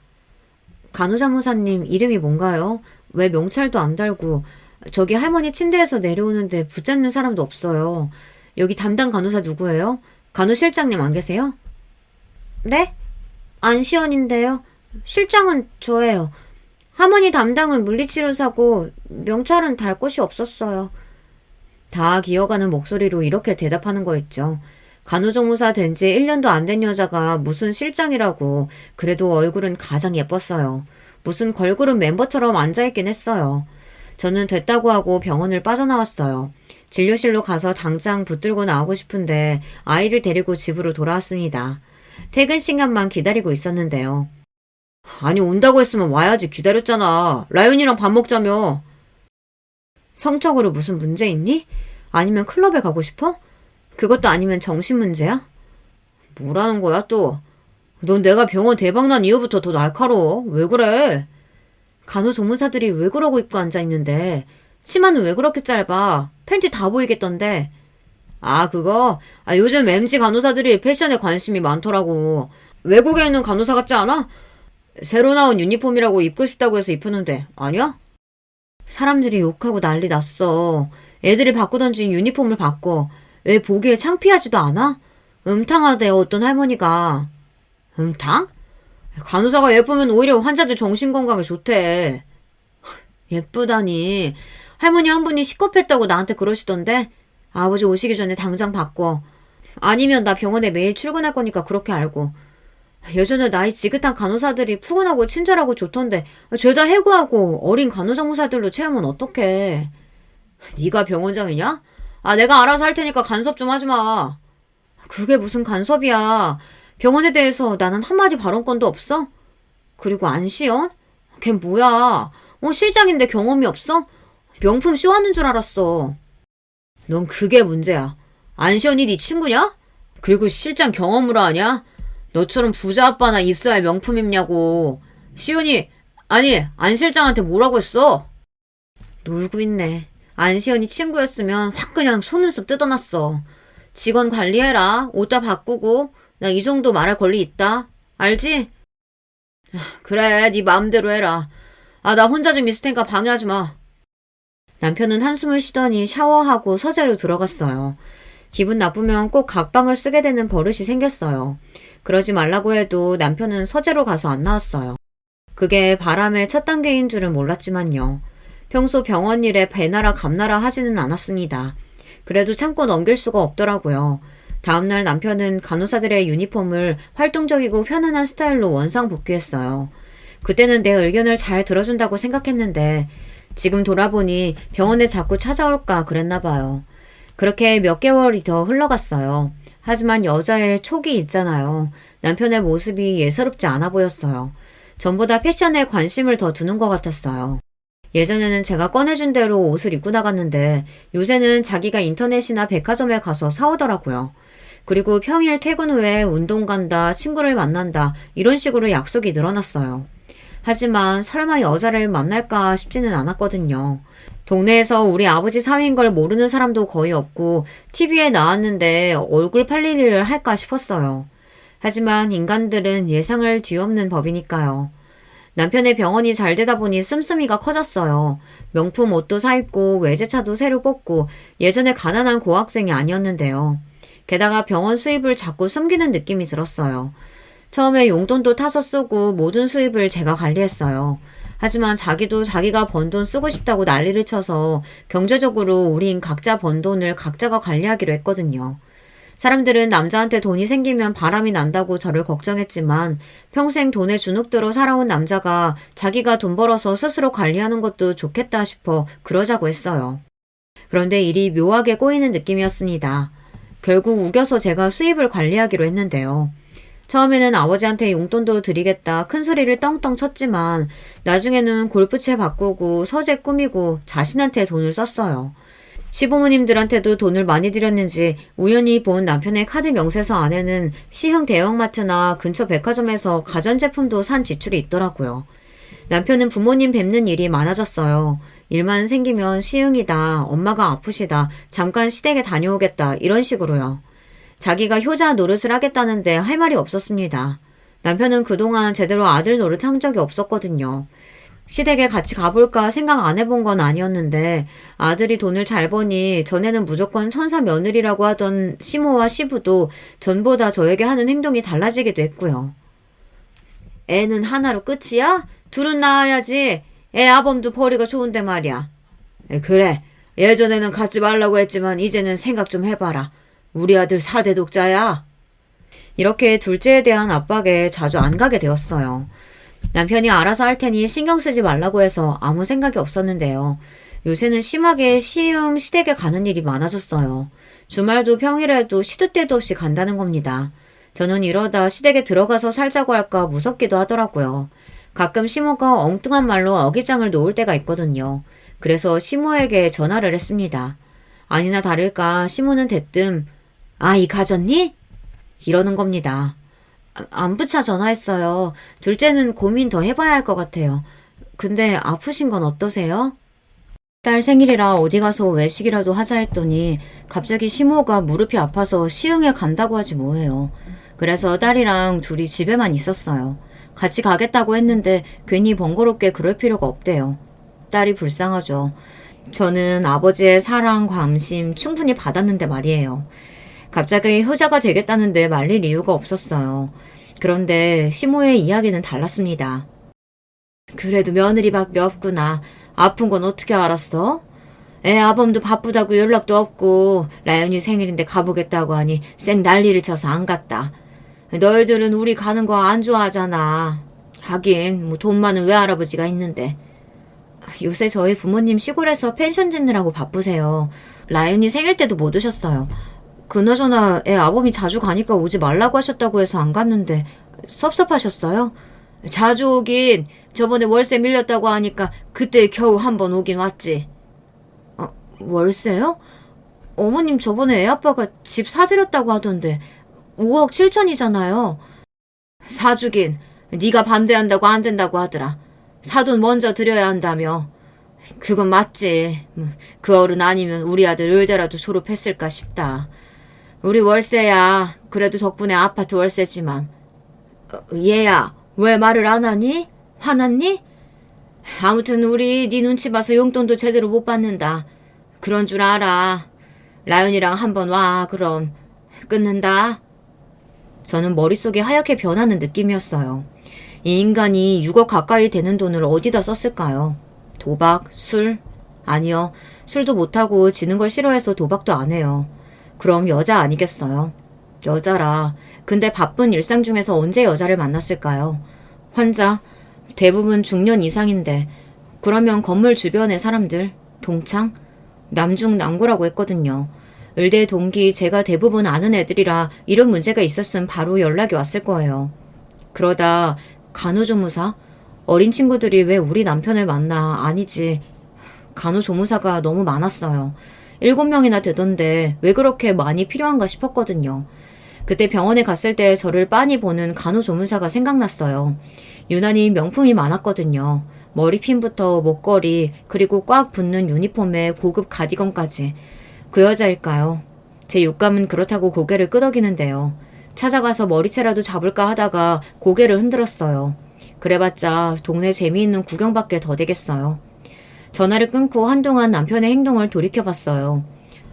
간호자무사님 이름이 뭔가요? 왜 명찰도 안 달고 저기 할머니 침대에서 내려오는데 붙잡는 사람도 없어요. 여기 담당 간호사 누구예요? 간호실장님 안 계세요? 네? 안시연인데요. 실장은 저예요. 할머니 담당은 물리치료사고 명찰은 달 곳이 없었어요. 다 기어가는 목소리로 이렇게 대답하는 거였죠. 간호조무사 된 지 1년도 안 된 여자가 무슨 실장이라고. 그래도 얼굴은 가장 예뻤어요. 무슨 걸그룹 멤버처럼 앉아있긴 했어요. 저는 됐다고 하고 병원을 빠져나왔어요. 진료실로 가서 당장 붙들고 나오고 싶은데 아이를 데리고 집으로 돌아왔습니다. 퇴근 시간만 기다리고 있었는데요. 아니 온다고 했으면 와야지. 기다렸잖아. 라윤이랑 밥 먹자며. 성적으로 무슨 문제 있니? 아니면 클럽에 가고 싶어? 그것도 아니면 정신 문제야? 뭐라는 거야 또? 넌 내가 병원 대박난 이후부터 더 날카로워. 왜 그래? 간호조무사들이 왜 그러고 입고 앉아있는데 치마는 왜 그렇게 짧아? 팬티 다 보이겠던데. 아 그거? 요즘 MZ 간호사들이 패션에 관심이 많더라고. 외국에 있는 간호사 같지 않아? 새로 나온 유니폼이라고 입고 싶다고 해서 입혔는데 아니야? 사람들이 욕하고 난리 났어. 애들이 바꾸던지 유니폼을 바꿔. 왜 보기에 창피하지도 않아? 음탕하대 어떤 할머니가. 음탕? 간호사가 예쁘면 오히려 환자들 정신건강에 좋대. 예쁘다니. 할머니 한 분이 시겁했다고 나한테 그러시던데. 아버지 오시기 전에 당장 바꿔. 아니면 나 병원에 매일 출근할 거니까 그렇게 알고. 예전에 나이 지긋한 간호사들이 푸근하고 친절하고 좋던데 죄다 해고하고 어린 간호사무사들로 채우면 어떡해. 네가 병원장이냐? 내가 알아서 할 테니까 간섭 좀 하지 마. 그게 무슨 간섭이야. 병원에 대해서 나는 한마디 발언권도 없어? 그리고 안시연? 걔 뭐야? 실장인데 경험이 없어? 명품 쇼하는 줄 알았어. 넌 그게 문제야. 안시연이 네 친구냐? 그리고 실장 경험으로 하냐? 너처럼 부자 아빠나 있어야 명품 입냐고. 시연이, 아니 안 실장한테 뭐라고 했어? 놀고 있네. 안시연이 친구였으면 확 그냥 속눈썹 뜯어놨어. 직원 관리해라. 옷 다 바꾸고. 나 이 정도 말할 권리 있다. 알지? 그래, 네 마음대로 해라. 나 혼자 좀 있을 테니까 방해하지 마. 남편은 한숨을 쉬더니 샤워하고 서재로 들어갔어요. 기분 나쁘면 꼭 각방을 쓰게 되는 버릇이 생겼어요. 그러지 말라고 해도 남편은 서재로 가서 안 나왔어요. 그게 바람의 첫 단계인 줄은 몰랐지만요. 평소 병원 일에 배나라 감나라 하지는 않았습니다. 그래도 참고 넘길 수가 없더라고요. 다음날 남편은 간호사들의 유니폼을 활동적이고 편안한 스타일로 원상복귀했어요. 그때는 내 의견을 잘 들어준다고 생각했는데 지금 돌아보니 병원에 자꾸 찾아올까 그랬나 봐요. 그렇게 몇 개월이 더 흘러갔어요. 하지만 여자의 촉이 있잖아요. 남편의 모습이 예사롭지 않아 보였어요. 전보다 패션에 관심을 더 두는 것 같았어요. 예전에는 제가 꺼내준 대로 옷을 입고 나갔는데 요새는 자기가 인터넷이나 백화점에 가서 사오더라고요. 그리고 평일 퇴근 후에 운동 간다, 친구를 만난다 이런 식으로 약속이 늘어났어요. 하지만 설마 여자를 만날까 싶지는 않았거든요. 동네에서 우리 아버지 사위인 걸 모르는 사람도 거의 없고 TV에 나왔는데 얼굴 팔릴 일을 할까 싶었어요. 하지만 인간들은 예상을 뒤엎는 법이니까요. 남편의 병원이 잘 되다 보니 씀씀이가 커졌어요. 명품 옷도 사입고 외제차도 새로 뽑고 예전에 가난한 고학생이 아니었는데요. 게다가 병원 수입을 자꾸 숨기는 느낌이 들었어요. 처음에 용돈도 타서 쓰고 모든 수입을 제가 관리했어요. 하지만 자기도 자기가 번 돈 쓰고 싶다고 난리를 쳐서 경제적으로 우린 각자 번 돈을 각자가 관리하기로 했거든요. 사람들은 남자한테 돈이 생기면 바람이 난다고 저를 걱정했지만 평생 돈에 주눅들어 살아온 남자가 자기가 돈 벌어서 스스로 관리하는 것도 좋겠다 싶어 그러자고 했어요. 그런데 일이 묘하게 꼬이는 느낌이었습니다. 결국 우겨서 제가 수입을 관리하기로 했는데요. 처음에는 아버지한테 용돈도 드리겠다 큰 소리를 떵떵 쳤지만 나중에는 골프채 바꾸고 서재 꾸미고 자신한테 돈을 썼어요. 시부모님들한테도 돈을 많이 드렸는지 우연히 본 남편의 카드 명세서 안에는 시흥 대형마트나 근처 백화점에서 가전제품도 산 지출이 있더라고요. 남편은 부모님 뵙는 일이 많아졌어요. 일만 생기면 시흥이다, 엄마가 아프시다, 잠깐 시댁에 다녀오겠다 이런 식으로요. 자기가 효자 노릇을 하겠다는데 할 말이 없었습니다. 남편은 그동안 제대로 아들 노릇한 적이 없었거든요. 시댁에 같이 가볼까 생각 안 해본 건 아니었는데 아들이 돈을 잘 버니 전에는 무조건 천사 며느리라고 하던 시모와 시부도 전보다 저에게 하는 행동이 달라지기도 했고요. 애는 하나로 끝이야? 둘은 낳아야지. 애 아범도 벌이가 좋은데 말이야. 그래. 예전에는 갖지 말라고 했지만 이제는 생각 좀 해봐라. 우리 아들 4대 독자야. 이렇게 둘째에 대한 압박에 자주 안 가게 되었어요. 남편이 알아서 할 테니 신경 쓰지 말라고 해서 아무 생각이 없었는데요. 요새는 심하게 시흥 시댁에 가는 일이 많아졌어요. 주말도 평일에도 시도 때도 없이 간다는 겁니다. 저는 이러다 시댁에 들어가서 살자고 할까 무섭기도 하더라고요. 가끔 시모가 엉뚱한 말로 어깃장을 놓을 때가 있거든요. 그래서 시모에게 전화를 했습니다. 아니나 다를까 시모는 대뜸 아이 가졌니? 이러는 겁니다. 안부차 전화했어요. 둘째는 고민 더 해봐야 할 것 같아요. 근데 아프신 건 어떠세요? 딸 생일이라 어디 가서 외식이라도 하자 했더니 갑자기 시모가 무릎이 아파서 시흥에 간다고 하지 뭐예요. 그래서 딸이랑 둘이 집에만 있었어요. 같이 가겠다고 했는데 괜히 번거롭게 그럴 필요가 없대요. 딸이 불쌍하죠. 저는 아버지의 사랑, 관심 충분히 받았는데 말이에요. 갑자기 효자가 되겠다는데 말릴 이유가 없었어요. 그런데 시모의 이야기는 달랐습니다. 그래도 며느리밖에 없구나. 아픈 건 어떻게 알았어? 애 아범도 바쁘다고 연락도 없고 라연이 생일인데 가보겠다고 하니 쌩 난리를 쳐서 안 갔다. 너희들은 우리 가는 거 안 좋아하잖아. 하긴 뭐 돈 많은 외할아버지가 있는데. 요새 저희 부모님 시골에서 펜션 짓느라고 바쁘세요. 라연이 생일 때도 못 오셨어요. 그나저나 애 아범이 자주 가니까 오지 말라고 하셨다고 해서 안 갔는데 섭섭하셨어요? 자주 오긴 저번에 월세 밀렸다고 하니까 그때 겨우 한 번 오긴 왔지. 월세요? 어머님 저번에 애 아빠가 집 사드렸다고 하던데 5억 7천이잖아요. 사주긴 네가 반대한다고 안 된다고 하더라. 사돈 먼저 드려야 한다며. 그건 맞지. 그 어른 아니면 우리 아들 의대라도 졸업했을까 싶다. 우리 월세야. 그래도 덕분에 아파트 월세지만. 얘야, 왜 말을 안 하니? 화났니? 아무튼 우리 네 눈치 봐서 용돈도 제대로 못 받는다. 그런 줄 알아. 라연이랑 한번 와. 그럼 끊는다. 저는 머릿속이 하얗게 변하는 느낌이었어요. 이 인간이 6억 가까이 되는 돈을 어디다 썼을까요? 도박? 술? 아니요. 술도 못하고 지는 걸 싫어해서 도박도 안 해요. 그럼 여자 아니겠어요? 여자라. 근데 바쁜 일상 중에서 언제 여자를 만났을까요? 환자? 대부분 중년 이상인데. 그러면 건물 주변의 사람들? 동창? 남중남고라고 했거든요. 의대 동기 제가 대부분 아는 애들이라 이런 문제가 있었음 바로 연락이 왔을 거예요. 그러다 간호조무사? 어린 친구들이 왜 우리 남편을 만나? 아니지. 간호조무사가 너무 많았어요. 7명이나 되던데 왜 그렇게 많이 필요한가 싶었거든요. 그때 병원에 갔을 때 저를 빤히 보는 간호조무사가 생각났어요. 유난히 명품이 많았거든요. 머리핀부터 목걸이 그리고 꽉 붙는 유니폼에 고급 가디건까지. 그 여자일까요? 제 육감은 그렇다고 고개를 끄덕이는데요. 찾아가서 머리채라도 잡을까 하다가 고개를 흔들었어요. 그래봤자 동네 재미있는 구경밖에 더 되겠어요. 전화를 끊고 한동안 남편의 행동을 돌이켜봤어요.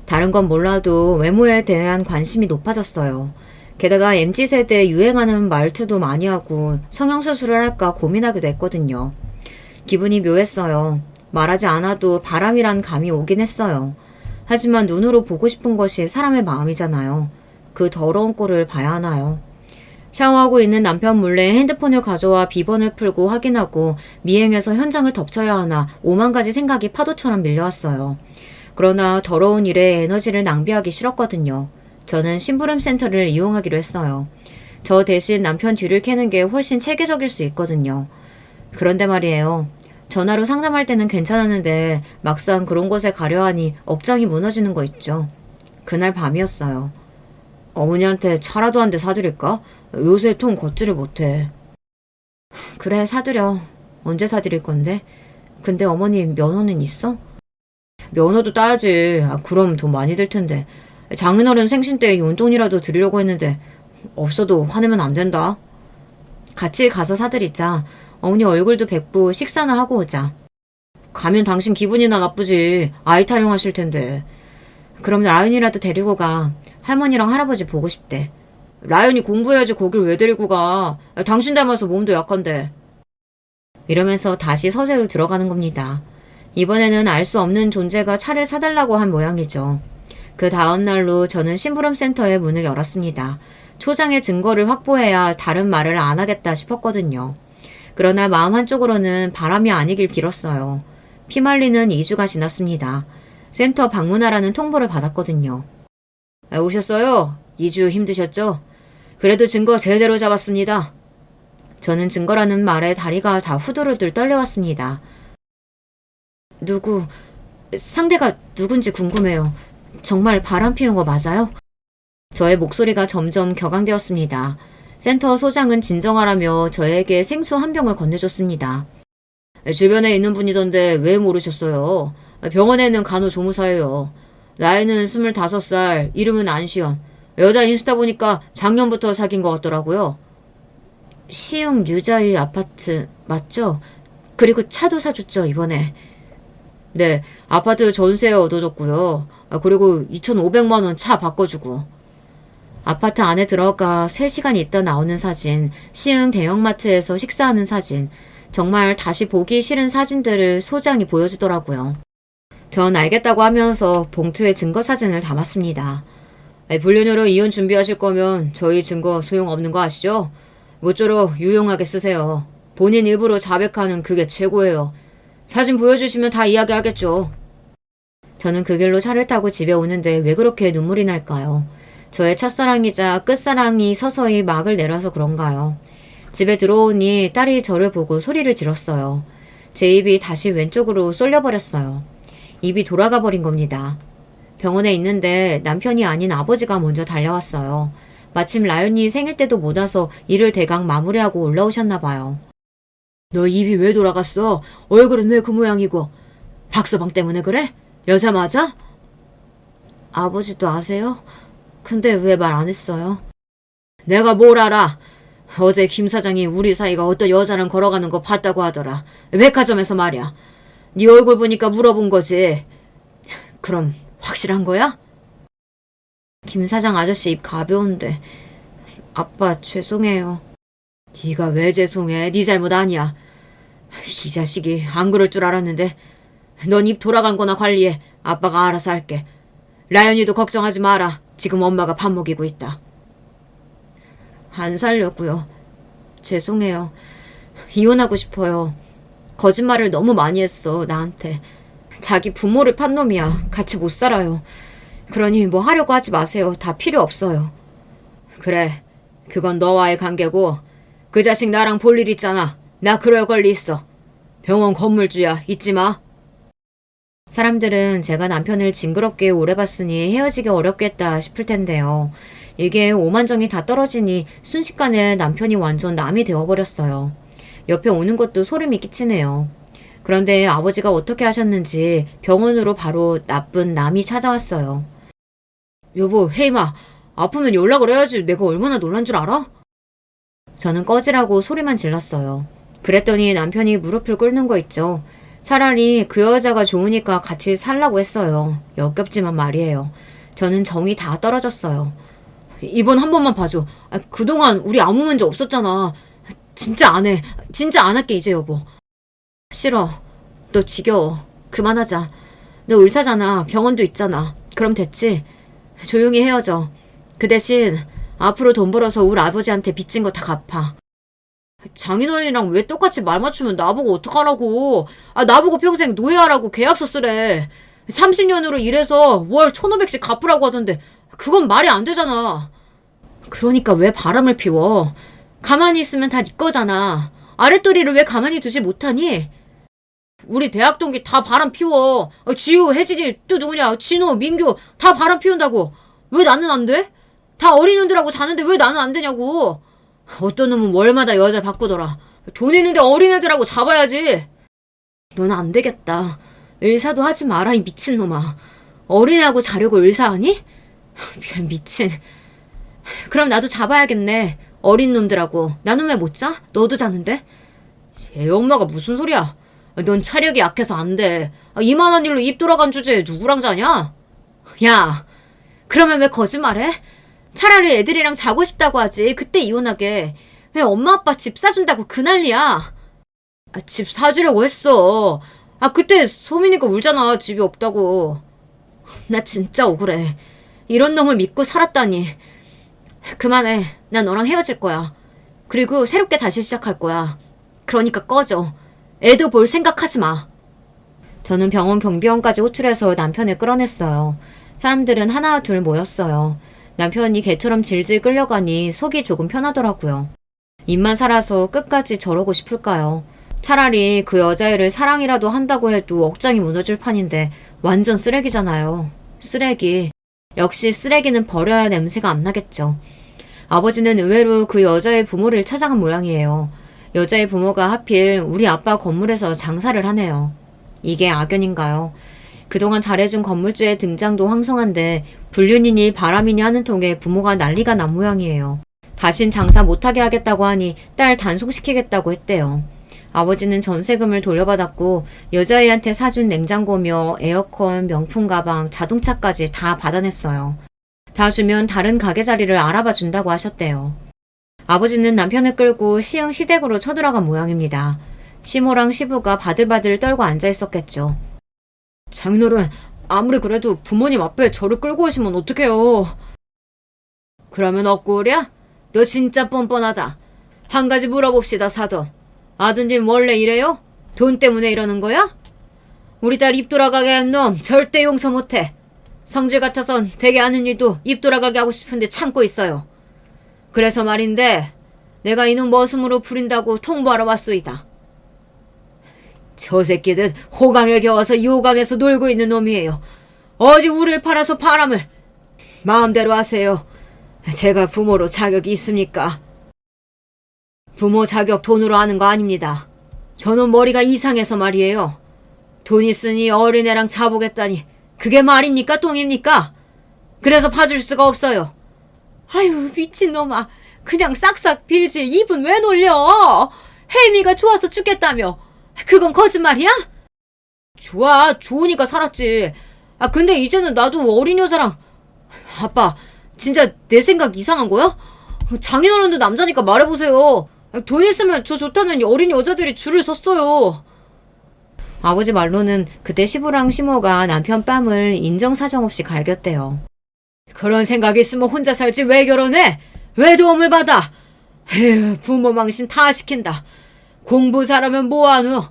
다른 건 몰라도 외모에 대한 관심이 높아졌어요. 게다가 MZ세대에 유행하는 말투도 많이 하고 성형수술을 할까 고민하기도 했거든요. 기분이 묘했어요. 말하지 않아도 바람이란 감이 오긴 했어요. 하지만 눈으로 보고 싶은 것이 사람의 마음이잖아요. 그 더러운 꼴을 봐야 하나요? 샤워하고 있는 남편 몰래 핸드폰을 가져와 비번을 풀고 확인하고 미행해서 현장을 덮쳐야 하나 5만 가지 생각이 파도처럼 밀려왔어요. 그러나 더러운 일에 에너지를 낭비하기 싫었거든요. 저는 심부름 센터를 이용하기로 했어요. 저 대신 남편 뒤를 캐는 게 훨씬 체계적일 수 있거든요. 그런데 말이에요. 전화로 상담할 때는 괜찮았는데 막상 그런 곳에 가려 하니 억장이 무너지는 거 있죠. 그날 밤이었어요. 어머니한테 차라도 한 대 사드릴까? 요새 통 걷지를 못해. 그래, 사드려. 언제 사드릴 건데? 근데 어머니 면허는 있어? 면허도 따야지. 그럼 돈 많이 들 텐데. 장인어른 생신 때 용돈이라도 드리려고 했는데 없어도 화내면 안 된다. 같이 가서 사드리자. 어머니 얼굴도 뵙고 식사나 하고 오자. 가면 당신 기분이나 나쁘지. 아이 타령하실 텐데. 그럼 라연이라도 데리고 가. 할머니랑 할아버지 보고 싶대. 라연이 공부해야지 거길 왜 데리고 가. 당신 닮아서 몸도 약한데. 이러면서 다시 서재로 들어가는 겁니다. 이번에는 알 수 없는 존재가 차를 사달라고 한 모양이죠. 그 다음 날로 저는 심부름센터의 문을 열었습니다. 초장의 증거를 확보해야 다른 말을 안 하겠다 싶었거든요. 그러나 마음 한쪽으로는 바람이 아니길 빌었어요. 피말리는 2주가 지났습니다. 센터 방문하라는 통보를 받았거든요. 오셨어요? 2주 힘드셨죠? 그래도 증거 제대로 잡았습니다. 저는 증거라는 말에 다리가 다 후들후들 떨려왔습니다. 상대가 누군지 궁금해요. 정말 바람 피운 거 맞아요? 저의 목소리가 점점 격앙되었습니다. 센터 소장은 진정하라며 저에게 생수 한 병을 건네줬습니다. 주변에 있는 분이던데 왜 모르셨어요? 병원에는 간호조무사예요. 나이는 25살, 이름은 안시연. 여자 인스타 보니까 작년부터 사귄 것 같더라고요. 시흥 유자의 아파트 맞죠? 그리고 차도 사줬죠, 이번에. 네, 아파트 전세 얻어줬고요. 그리고 2,500만 원 차 바꿔주고. 아파트 안에 들어가 3시간 있다 나오는 사진, 시흥 대형마트에서 식사하는 사진, 정말 다시 보기 싫은 사진들을 소장이 보여주더라고요. 전 알겠다고 하면서 봉투에 증거 사진을 담았습니다. 불륜으로 이혼 준비하실 거면 저희 증거 소용없는 거 아시죠? 모쪼록 유용하게 쓰세요. 본인 일부러 자백하는 그게 최고예요. 사진 보여주시면 다 이야기하겠죠. 저는 그 길로 차를 타고 집에 오는데 왜 그렇게 눈물이 날까요? 저의 첫사랑이자 끝사랑이 서서히 막을 내려서 그런가요? 집에 들어오니 딸이 저를 보고 소리를 질렀어요. 제 입이 다시 왼쪽으로 쏠려버렸어요. 입이 돌아가 버린 겁니다. 병원에 있는데 남편이 아닌 아버지가 먼저 달려왔어요. 마침 라연이 생일 때도 못 와서 일을 대강 마무리하고 올라오셨나 봐요. 너 입이 왜 돌아갔어? 얼굴은 왜 그 모양이고? 박서방 때문에 그래? 여자 맞아? 아버지도 아세요? 근데 왜 말 안 했어요? 내가 뭘 알아? 어제 김 사장이 우리 사이가 어떤 여자랑 걸어가는 거 봤다고 하더라. 백화점에서 말이야. 네 얼굴 보니까 물어본 거지. 그럼 확실한 거야? 김 사장 아저씨 입 가벼운데. 아빠 죄송해요. 네가 왜 죄송해? 네 잘못 아니야. 이 자식이 안 그럴 줄 알았는데. 넌 입 돌아간 거나 관리해. 아빠가 알아서 할게. 라연이도 걱정하지 마라. 지금 엄마가 밥 먹이고 있다. 안 살려고요. 죄송해요. 이혼하고 싶어요. 거짓말을 너무 많이 했어, 나한테. 자기 부모를 판 놈이야. 같이 못 살아요. 그러니 뭐 하려고 하지 마세요. 다 필요 없어요. 그래, 그건 너와의 관계고 그 자식 나랑 볼 일 있잖아. 나 그럴 권리 있어. 병원 건물주야. 잊지 마. 사람들은 제가 남편을 징그럽게 오래 봤으니 헤어지기 어렵겠다 싶을 텐데요. 이게 오만정이 다 떨어지니 순식간에 남편이 완전 남이 되어버렸어요. 옆에 오는 것도 소름이 끼치네요. 그런데 아버지가 어떻게 하셨는지 병원으로 바로 나쁜 남이 찾아왔어요. 여보, 혜임아, 아프면 연락을 해야지. 내가 얼마나 놀란 줄 알아? 저는 꺼지라고 소리만 질렀어요. 그랬더니 남편이 무릎을 꿇는 거 있죠. 차라리 그 여자가 좋으니까 같이 살라고 했어요. 역겹지만 말이에요. 저는 정이 다 떨어졌어요. 이번 한 번만 봐줘. 그동안 우리 아무 문제 없었잖아. 진짜 안 해. 진짜 안 할게 이제 여보. 싫어. 너 지겨워. 그만하자. 너 의사잖아. 병원도 있잖아. 그럼 됐지? 조용히 헤어져. 그 대신 앞으로 돈 벌어서 우리 아버지한테 빚진 거 다 갚아. 장인어른이랑 왜 똑같이 말 맞추면 나보고 어떡하라고. 나보고 평생 노예하라고 계약서 쓰래. 30년으로 일해서 월 1,500씩 갚으라고 하던데 그건 말이 안 되잖아. 그러니까 왜 바람을 피워. 가만히 있으면 다 네 거잖아. 아랫도리를 왜 가만히 두지 못하니? 우리 대학 동기 다 바람 피워. 지우, 혜진이, 또 누구냐, 진호, 민규 다 바람 피운다고. 왜 나는 안 돼? 다 어린놈들하고 자는데 왜 나는 안 되냐고. 어떤 놈은 월마다 여자를 바꾸더라. 돈 있는데 어린애들하고 잡아야지. 넌 안 되겠다. 의사도 하지 마라, 이 미친놈아. 어린애하고 자려고 의사하니? 미친. 그럼 나도 잡아야겠네. 어린 놈들하고. 나는 왜 못 자? 너도 자는데? 애 엄마가 무슨 소리야. 넌 차력이 약해서 안 돼. 이만한 일로 입 돌아간 주제에 누구랑 자냐? 야, 그러면 왜 거짓말해? 차라리 애들이랑 자고 싶다고 하지. 그때 이혼하게. 왜 엄마 아빠 집 사준다고 그 난리야? 집 사주려고 했어. 그때 소민이가 울잖아. 집이 없다고. 나 진짜 억울해. 이런 놈을 믿고 살았다니. 그만해. 난 너랑 헤어질 거야. 그리고 새롭게 다시 시작할 거야. 그러니까 꺼져. 애도 볼 생각하지 마. 저는 병원 경비원까지 호출해서 남편을 끌어냈어요. 사람들은 하나 둘 모였어요. 남편이 개처럼 질질 끌려가니 속이 조금 편하더라고요. 입만 살아서 끝까지 저러고 싶을까요? 차라리 그 여자애를 사랑이라도 한다고 해도 억장이 무너질 판인데 완전 쓰레기잖아요. 쓰레기. 역시 쓰레기는 버려야 냄새가 안 나겠죠. 아버지는 의외로 그 여자의 부모를 찾아간 모양이에요. 여자의 부모가 하필 우리 아빠 건물에서 장사를 하네요. 이게 악연인가요? 그동안 잘해준 건물주의 등장도 황송한데 불륜이니 바람이니 하는 통에 부모가 난리가 난 모양이에요. 다신 장사 못하게 하겠다고 하니 딸 단속시키겠다고 했대요. 아버지는 전세금을 돌려받았고 여자애한테 사준 냉장고며 에어컨, 명품 가방, 자동차까지 다 받아냈어요. 다 주면 다른 가게 자리를 알아봐 준다고 하셨대요. 아버지는 남편을 끌고 시흥시댁으로 쳐들어간 모양입니다. 시모랑 시부가 바들바들 떨고 앉아있었겠죠. 장인어른, 아무리 그래도 부모님 앞에 저를 끌고 오시면 어떡해요. 그러면 억울이야? 너 진짜 뻔뻔하다. 한 가지 물어봅시다, 사돈. 아드님 원래 이래요? 돈 때문에 이러는 거야? 우리 딸 입 돌아가게 한 놈 절대 용서 못해. 성질 같아선 되게 아는 일도 입 돌아가게 하고 싶은데 참고 있어요. 그래서 말인데 내가 이놈 머슴으로 부린다고 통보하러 왔소이다. 저 새끼들 호강에 겨워서 요강에서 놀고 있는 놈이에요. 어디 우리를 팔아서 바람을. 마음대로 하세요. 제가 부모로 자격이 있습니까? 부모 자격 돈으로 하는 거 아닙니다. 저놈 머리가 이상해서 말이에요. 돈 있으니 어린애랑 자보겠다니 그게 말입니까 똥입니까? 그래서 봐줄 수가 없어요. 아유 미친놈아. 그냥 싹싹 빌지 입은 왜 놀려? 혜미가 좋아서 죽겠다며. 그건 거짓말이야? 좋으니까 살았지. 근데 이제는 나도 어린 여자랑. 아빠 진짜 내 생각 이상한 거야? 장인어른도 남자니까 말해보세요. 돈 있으면 저 좋다는 어린 여자들이 줄을 섰어요. 아버지 말로는 그때 시부랑 시모가 남편 뺨을 인정사정 없이 갈겼대요. 그런 생각이 있으면 혼자 살지 왜 결혼해? 왜 도움을 받아? 에휴, 부모 망신 다 시킨다. 공부 잘하면 뭐하누?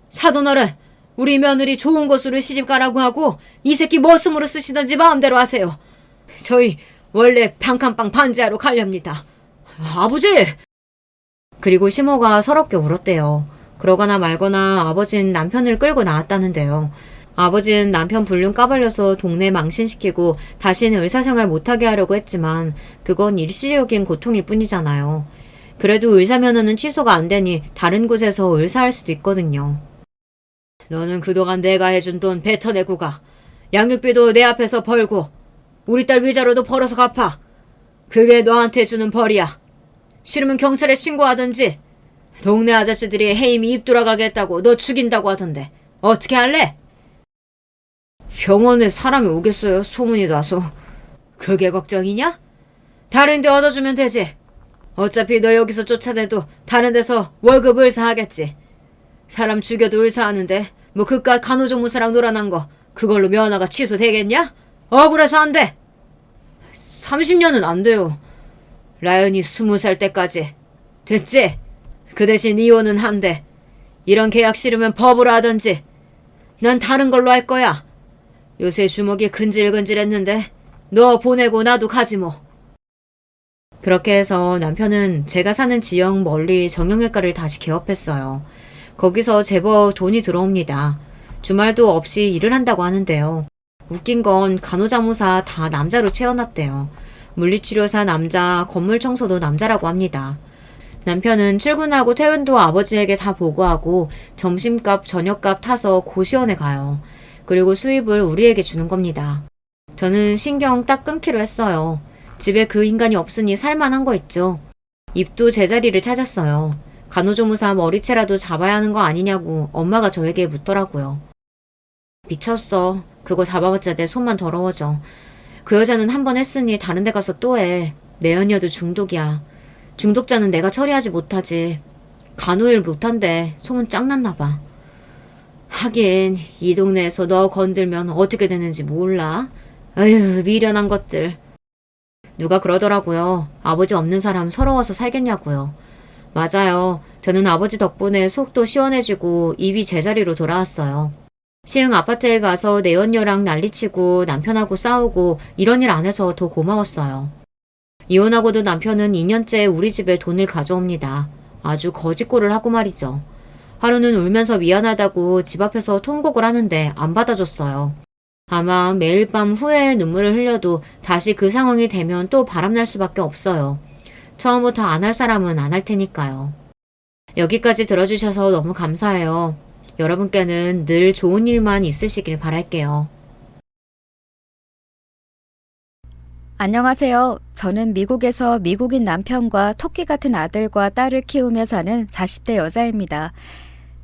사돈어른, 우리 며느리 좋은 곳으로 시집가라고 하고 이 새끼 머슴으로 쓰시던지 마음대로 하세요. 저희 원래 평칸방 반지하러 가렵니다. 아버지! 그리고 시모가 서럽게 울었대요. 그러거나 말거나 아버지는 남편을 끌고 나왔다는데요. 아버지는 남편 불륜 까발려서 동네 망신시키고 다시는 의사생활 못하게 하려고 했지만 그건 일시적인 고통일 뿐이잖아요. 그래도 의사면허는 취소가 안 되니 다른 곳에서 의사할 수도 있거든요. 너는 그동안 내가 해준 돈 뱉어내고 가. 양육비도 내 앞에서 벌고 우리 딸 위자료도 벌어서 갚아. 그게 너한테 주는 벌이야. 싫으면 경찰에 신고하든지. 동네 아저씨들이 혜임이 입 돌아가게 했다고 너 죽인다고 하던데 어떻게 할래? 병원에 사람이 오겠어요? 소문이 나서. 그게 걱정이냐? 다른 데 얻어주면 되지. 어차피 너 여기서 쫓아내도 다른 데서 월급 을사하겠지. 사람 죽여도 을사하는데 뭐 그깟 간호조무사랑 놀아난 거 그걸로 면허가 취소되겠냐? 억울해서 안 돼. 30년은 안 돼요. 라연이 20살 때까지. 됐지? 그 대신 이혼은 한대. 이런 계약 싫으면 법으로 하던지. 난 다른 걸로 할 거야. 요새 주먹이 근질근질했는데 너 보내고 나도 가지 뭐. 그렇게 해서 남편은 제가 사는 지역 멀리 정형외과를 다시 개업했어요. 거기서 제법 돈이 들어옵니다. 주말도 없이 일을 한다고 하는데요. 웃긴 건 간호자무사 다 남자로 채워놨대요. 물리치료사 남자, 건물 청소도 남자라고 합니다. 남편은 출근하고 퇴근도 아버지에게 다 보고하고 점심값, 저녁값 타서 고시원에 가요. 그리고 수입을 우리에게 주는 겁니다. 저는 신경 딱 끊기로 했어요. 집에 그 인간이 없으니 살만한 거 있죠. 입도 제자리를 찾았어요. 간호조무사 머리채라도 잡아야 하는 거 아니냐고 엄마가 저에게 묻더라고요. 미쳤어. 그거 잡아봤자 내 손만 더러워져. 그 여자는 한 번 했으니 다른 데 가서 또 해. 내연녀도 중독이야. 중독자는 내가 처리하지 못하지. 간호일 못한대. 소문 짱났나 봐. 하긴 이 동네에서 너 건들면 어떻게 되는지 몰라. 아휴 미련한 것들. 누가 그러더라고요. 아버지 없는 사람 서러워서 살겠냐고요. 맞아요. 저는 아버지 덕분에 속도 시원해지고 입이 제자리로 돌아왔어요. 시흥 아파트에 가서 내연녀랑 난리치고 남편하고 싸우고 이런 일 안 해서 더 고마웠어요. 이혼하고도 남편은 2년째 우리 집에 돈을 가져옵니다. 아주 거짓골을 하고 말이죠. 하루는 울면서 미안하다고 집 앞에서 통곡을 하는데 안 받아줬어요. 아마 매일 밤 후회의 눈물을 흘려도 다시 그 상황이 되면 또 바람날 수밖에 없어요. 처음부터 안 할 사람은 안 할 테니까요. 여기까지 들어주셔서 너무 감사해요. 여러분께는 늘 좋은 일만 있으시길 바랄게요. 안녕하세요. 저는 미국에서 미국인 남편과 토끼 같은 아들과 딸을 키우며 사는 40대 여자입니다.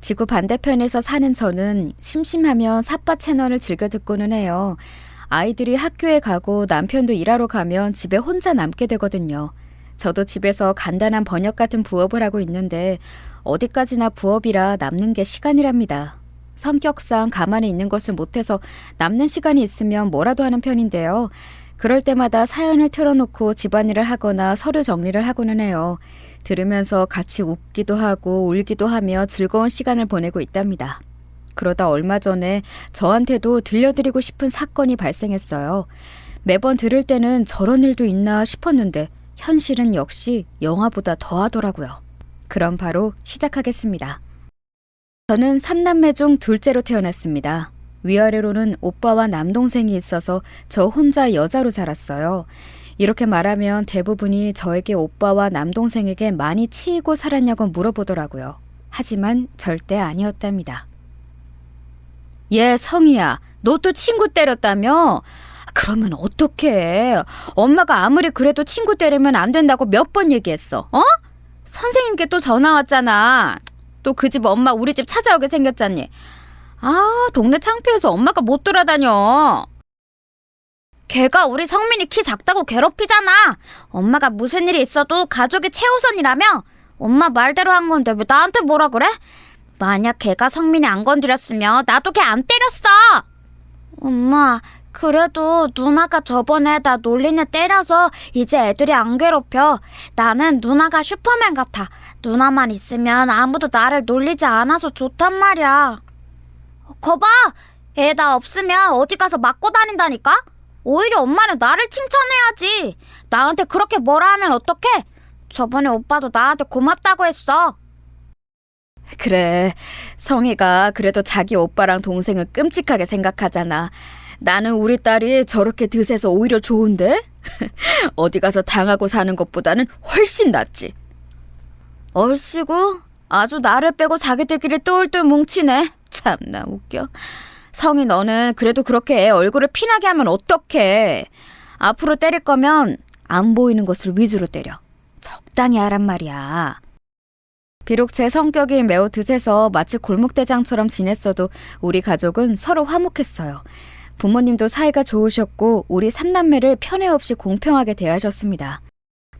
지구 반대편에서 사는 저는 심심하면 삿바 채널을 즐겨 듣고는 해요. 아이들이 학교에 가고 남편도 일하러 가면 집에 혼자 남게 되거든요. 저도 집에서 간단한 번역 같은 부업을 하고 있는데 어디까지나 부업이라 남는 게 시간이랍니다. 성격상 가만히 있는 것을 못해서 남는 시간이 있으면 뭐라도 하는 편인데요. 그럴 때마다 사연을 틀어놓고 집안일을 하거나 서류 정리를 하고는 해요. 들으면서 같이 웃기도 하고 울기도 하며 즐거운 시간을 보내고 있답니다. 그러다 얼마 전에 저한테도 들려드리고 싶은 사건이 발생했어요. 매번 들을 때는 저런 일도 있나 싶었는데 현실은 역시 영화보다 더하더라고요. 그럼 바로 시작하겠습니다. 저는 3남매 중 둘째로 태어났습니다. 위아래로는 오빠와 남동생이 있어서 저 혼자 여자로 자랐어요. 이렇게 말하면 대부분이 저에게 오빠와 남동생에게 많이 치이고 살았냐고 물어보더라고요. 하지만 절대 아니었답니다. 얘 성희야, 너 또 친구 때렸다며? 그러면 어떡해. 엄마가 아무리 그래도 친구 때리면 안 된다고 몇 번 얘기했어. 어? 선생님께 또 전화 왔잖아. 또 그 집 엄마 우리 집 찾아오게 생겼잖니. 아, 동네 창피해서 엄마가 못 돌아다녀. 걔가 우리 성민이 키 작다고 괴롭히잖아. 엄마가 무슨 일이 있어도 가족이 최우선이라며. 엄마 말대로 한 건데 왜 나한테 뭐라 그래? 만약 걔가 성민이 안 건드렸으면 나도 걔 안 때렸어. 엄마, 그래도 누나가 저번에 나 놀리냐 때려서 이제 애들이 안 괴롭혀. 나는 누나가 슈퍼맨 같아. 누나만 있으면 아무도 나를 놀리지 않아서 좋단 말이야. 거봐, 애 나 없으면 어디 가서 맞고 다닌다니까? 오히려 엄마는 나를 칭찬해야지. 나한테 그렇게 뭐라 하면 어떡해? 저번에 오빠도 나한테 고맙다고 했어. 그래, 성희가 그래도 자기 오빠랑 동생은 끔찍하게 생각하잖아. 나는 우리 딸이 저렇게 드세서 오히려 좋은데? 어디 가서 당하고 사는 것보다는 훨씬 낫지. 얼씨구, 아주 나를 빼고 자기들끼리 똘똘 뭉치네. 참나 웃겨. 성희, 너는 그래도 그렇게 애 얼굴을 피나게 하면 어떡해. 앞으로 때릴 거면 안 보이는 것을 위주로 때려. 적당히 하란 말이야. 비록 제 성격이 매우 드세서 마치 골목대장처럼 지냈어도 우리 가족은 서로 화목했어요. 부모님도 사이가 좋으셨고 우리 3남매를 편애 없이 공평하게 대하셨습니다.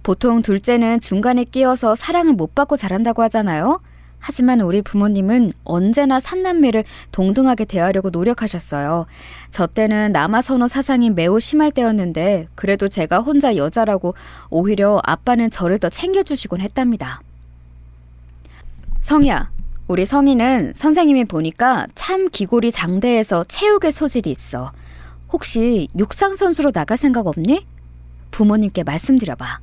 보통 둘째는 중간에 끼어서 사랑을 못 받고 자란다고 하잖아요. 하지만 우리 부모님은 언제나 삼남매를 동등하게 대하려고 노력하셨어요. 저 때는 남아 선호 사상이 매우 심할 때였는데 그래도 제가 혼자 여자라고 오히려 아빠는 저를 더 챙겨주시곤 했답니다. 성희야, 우리 성희는 선생님이 보니까 참 기골이 장대해서 체육에 소질이 있어. 혹시 육상선수로 나갈 생각 없니? 부모님께 말씀드려봐.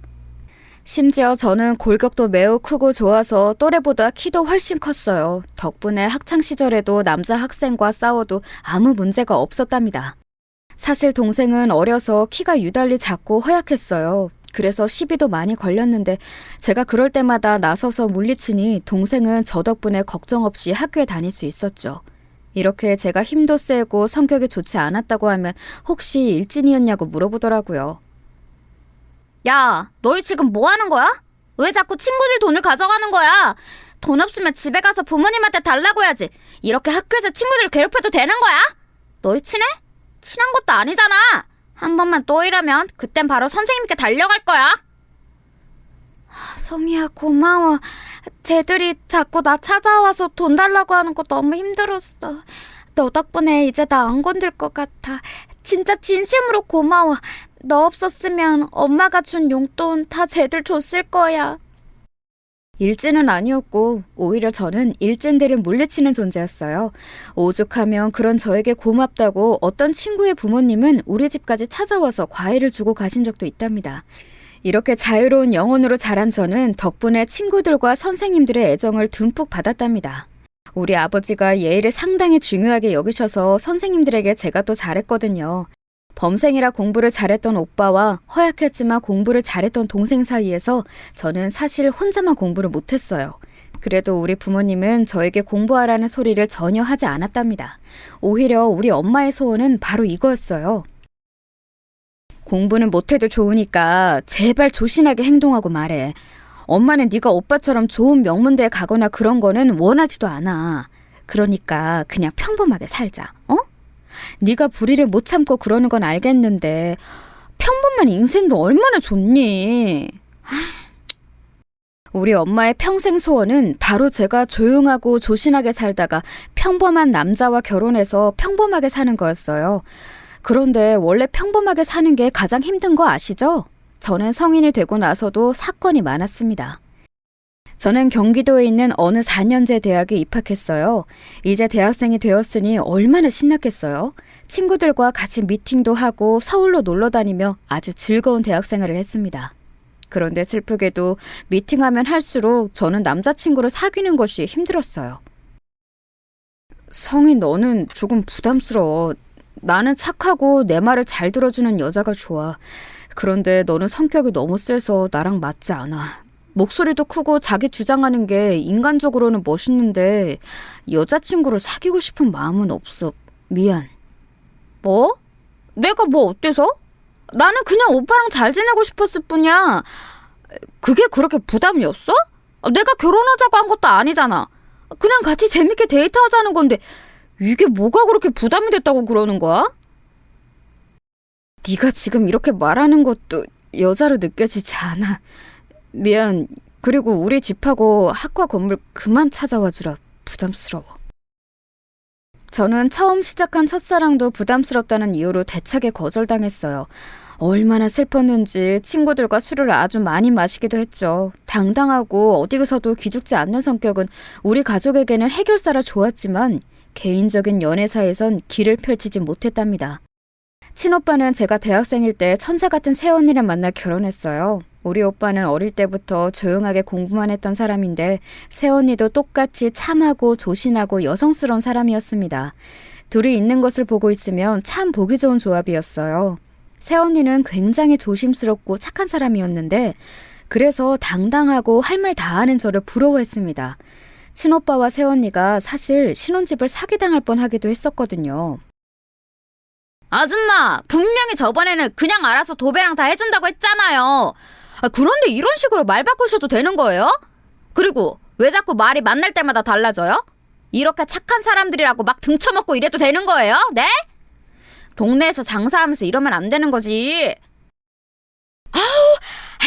심지어 저는 골격도 매우 크고 좋아서 또래보다 키도 훨씬 컸어요. 덕분에 학창시절에도 남자 학생과 싸워도 아무 문제가 없었답니다. 사실 동생은 어려서 키가 유달리 작고 허약했어요. 그래서 시비도 많이 걸렸는데 제가 그럴 때마다 나서서 물리치니 동생은 저 덕분에 걱정 없이 학교에 다닐 수 있었죠. 이렇게 제가 힘도 세고 성격이 좋지 않았다고 하면 혹시 일진이었냐고 물어보더라고요. 야, 너희 지금 뭐 하는 거야? 왜 자꾸 친구들 돈을 가져가는 거야? 돈 없으면 집에 가서 부모님한테 달라고 해야지. 이렇게 학교에서 친구들 괴롭혀도 되는 거야? 너희 친해? 친한 것도 아니잖아. 한 번만 또 이러면 그땐 바로 선생님께 달려갈 거야. 성희야, 고마워. 쟤들이 자꾸 나 찾아와서 돈 달라고 하는 거 너무 힘들었어. 너 덕분에 이제 나 안 건들 것 같아. 진짜 진심으로 고마워. 너 없었으면 엄마가 준 용돈 다 쟤들 줬을 거야. 일진은 아니었고 오히려 저는 일진들을 물리치는 존재였어요. 오죽하면 그런 저에게 고맙다고 어떤 친구의 부모님은 우리 집까지 찾아와서 과일을 주고 가신 적도 있답니다. 이렇게 자유로운 영혼으로 자란 저는 덕분에 친구들과 선생님들의 애정을 듬뿍 받았답니다. 우리 아버지가 예의를 상당히 중요하게 여기셔서 선생님들에게 제가 또 잘했거든요. 범생이라 공부를 잘했던 오빠와 허약했지만 공부를 잘했던 동생 사이에서 저는 사실 혼자만 공부를 못했어요. 그래도 우리 부모님은 저에게 공부하라는 소리를 전혀 하지 않았답니다. 오히려 우리 엄마의 소원은 바로 이거였어요. 공부는 못해도 좋으니까 제발 조신하게 행동하고 말해. 엄마는 네가 오빠처럼 좋은 명문대에 가거나 그런 거는 원하지도 않아. 그러니까 그냥 평범하게 살자. 어? 네가 불의를 못 참고 그러는 건 알겠는데 평범한 인생도 얼마나 좋니? 우리 엄마의 평생 소원은 바로 제가 조용하고 조신하게 살다가 평범한 남자와 결혼해서 평범하게 사는 거였어요. 그런데 원래 평범하게 사는 게 가장 힘든 거 아시죠? 저는 성인이 되고 나서도 사건이 많았습니다. 저는 경기도에 있는 어느 4년제 대학에 입학했어요. 이제 대학생이 되었으니 얼마나 신났겠어요. 친구들과 같이 미팅도 하고 서울로 놀러 다니며 아주 즐거운 대학 생활을 했습니다. 그런데 슬프게도 미팅하면 할수록 저는 남자친구를 사귀는 것이 힘들었어요. 성희, 너는 조금 부담스러워. 나는 착하고 내 말을 잘 들어주는 여자가 좋아. 그런데 너는 성격이 너무 세서 나랑 맞지 않아. 목소리도 크고 자기 주장하는 게 인간적으로는 멋있는데 여자친구를 사귀고 싶은 마음은 없어. 미안. 뭐? 내가 뭐 어때서? 나는 그냥 오빠랑 잘 지내고 싶었을 뿐이야. 그게 그렇게 부담이었어? 내가 결혼하자고 한 것도 아니잖아. 그냥 같이 재밌게 데이트하자는 건데 이게 뭐가 그렇게 부담이 됐다고 그러는 거야? 네가 지금 이렇게 말하는 것도 여자로 느껴지지 않아. 미안. 그리고 우리 집하고 학과 건물 그만 찾아와 주라. 부담스러워. 저는 처음 시작한 첫사랑도 부담스럽다는 이유로 대차게 거절당했어요. 얼마나 슬펐는지 친구들과 술을 아주 많이 마시기도 했죠. 당당하고 어디서도 기죽지 않는 성격은 우리 가족에게는 해결사라 좋았지만 개인적인 연애사에선 길을 펼치지 못했답니다. 친오빠는 제가 대학생일 때 천사 같은 새언니를 만나 결혼했어요. 우리 오빠는 어릴 때부터 조용하게 공부만 했던 사람인데 새언니도 똑같이 참하고 조신하고 여성스러운 사람이었습니다. 둘이 있는 것을 보고 있으면 참 보기 좋은 조합이었어요. 새언니는 굉장히 조심스럽고 착한 사람이었는데 그래서 당당하고 할 말 다 하는 저를 부러워했습니다. 친오빠와 새언니가 사실 신혼집을 사기당할 뻔하기도 했었거든요. 아줌마, 분명히 저번에는 그냥 알아서 도배랑 다 해준다고 했잖아요. 그런데 이런 식으로 말 바꾸셔도 되는 거예요? 그리고 왜 자꾸 말이 만날 때마다 달라져요? 이렇게 착한 사람들이라고 막 등쳐먹고 이래도 되는 거예요? 네? 동네에서 장사하면서 이러면 안 되는 거지.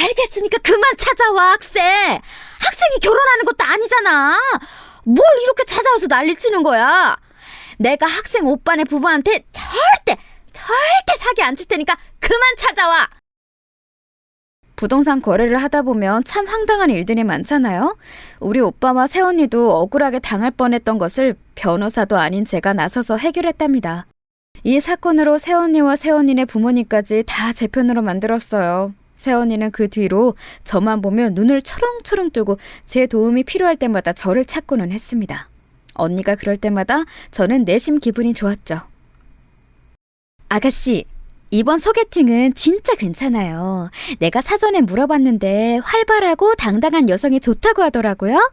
알겠으니까 그만 찾아와, 학생. 학생이 결혼하는 것도 아니잖아. 뭘 이렇게 찾아와서 난리치는 거야. 내가 학생 오빠네 부부한테 절대 사기 안 칠 테니까 그만 찾아와. 부동산 거래를 하다 보면 참 황당한 일들이 많잖아요. 우리 오빠와 새언니도 억울하게 당할 뻔했던 것을 변호사도 아닌 제가 나서서 해결했답니다. 이 사건으로 새언니와 새언니네 부모님까지 다 제 편으로 만들었어요. 새언니는 그 뒤로 저만 보면 눈을 초롱초롱 뜨고 제 도움이 필요할 때마다 저를 찾고는 했습니다. 언니가 그럴 때마다 저는 내심 기분이 좋았죠. 아가씨, 이번 소개팅은 진짜 괜찮아요. 내가 사전에 물어봤는데 활발하고 당당한 여성이 좋다고 하더라고요.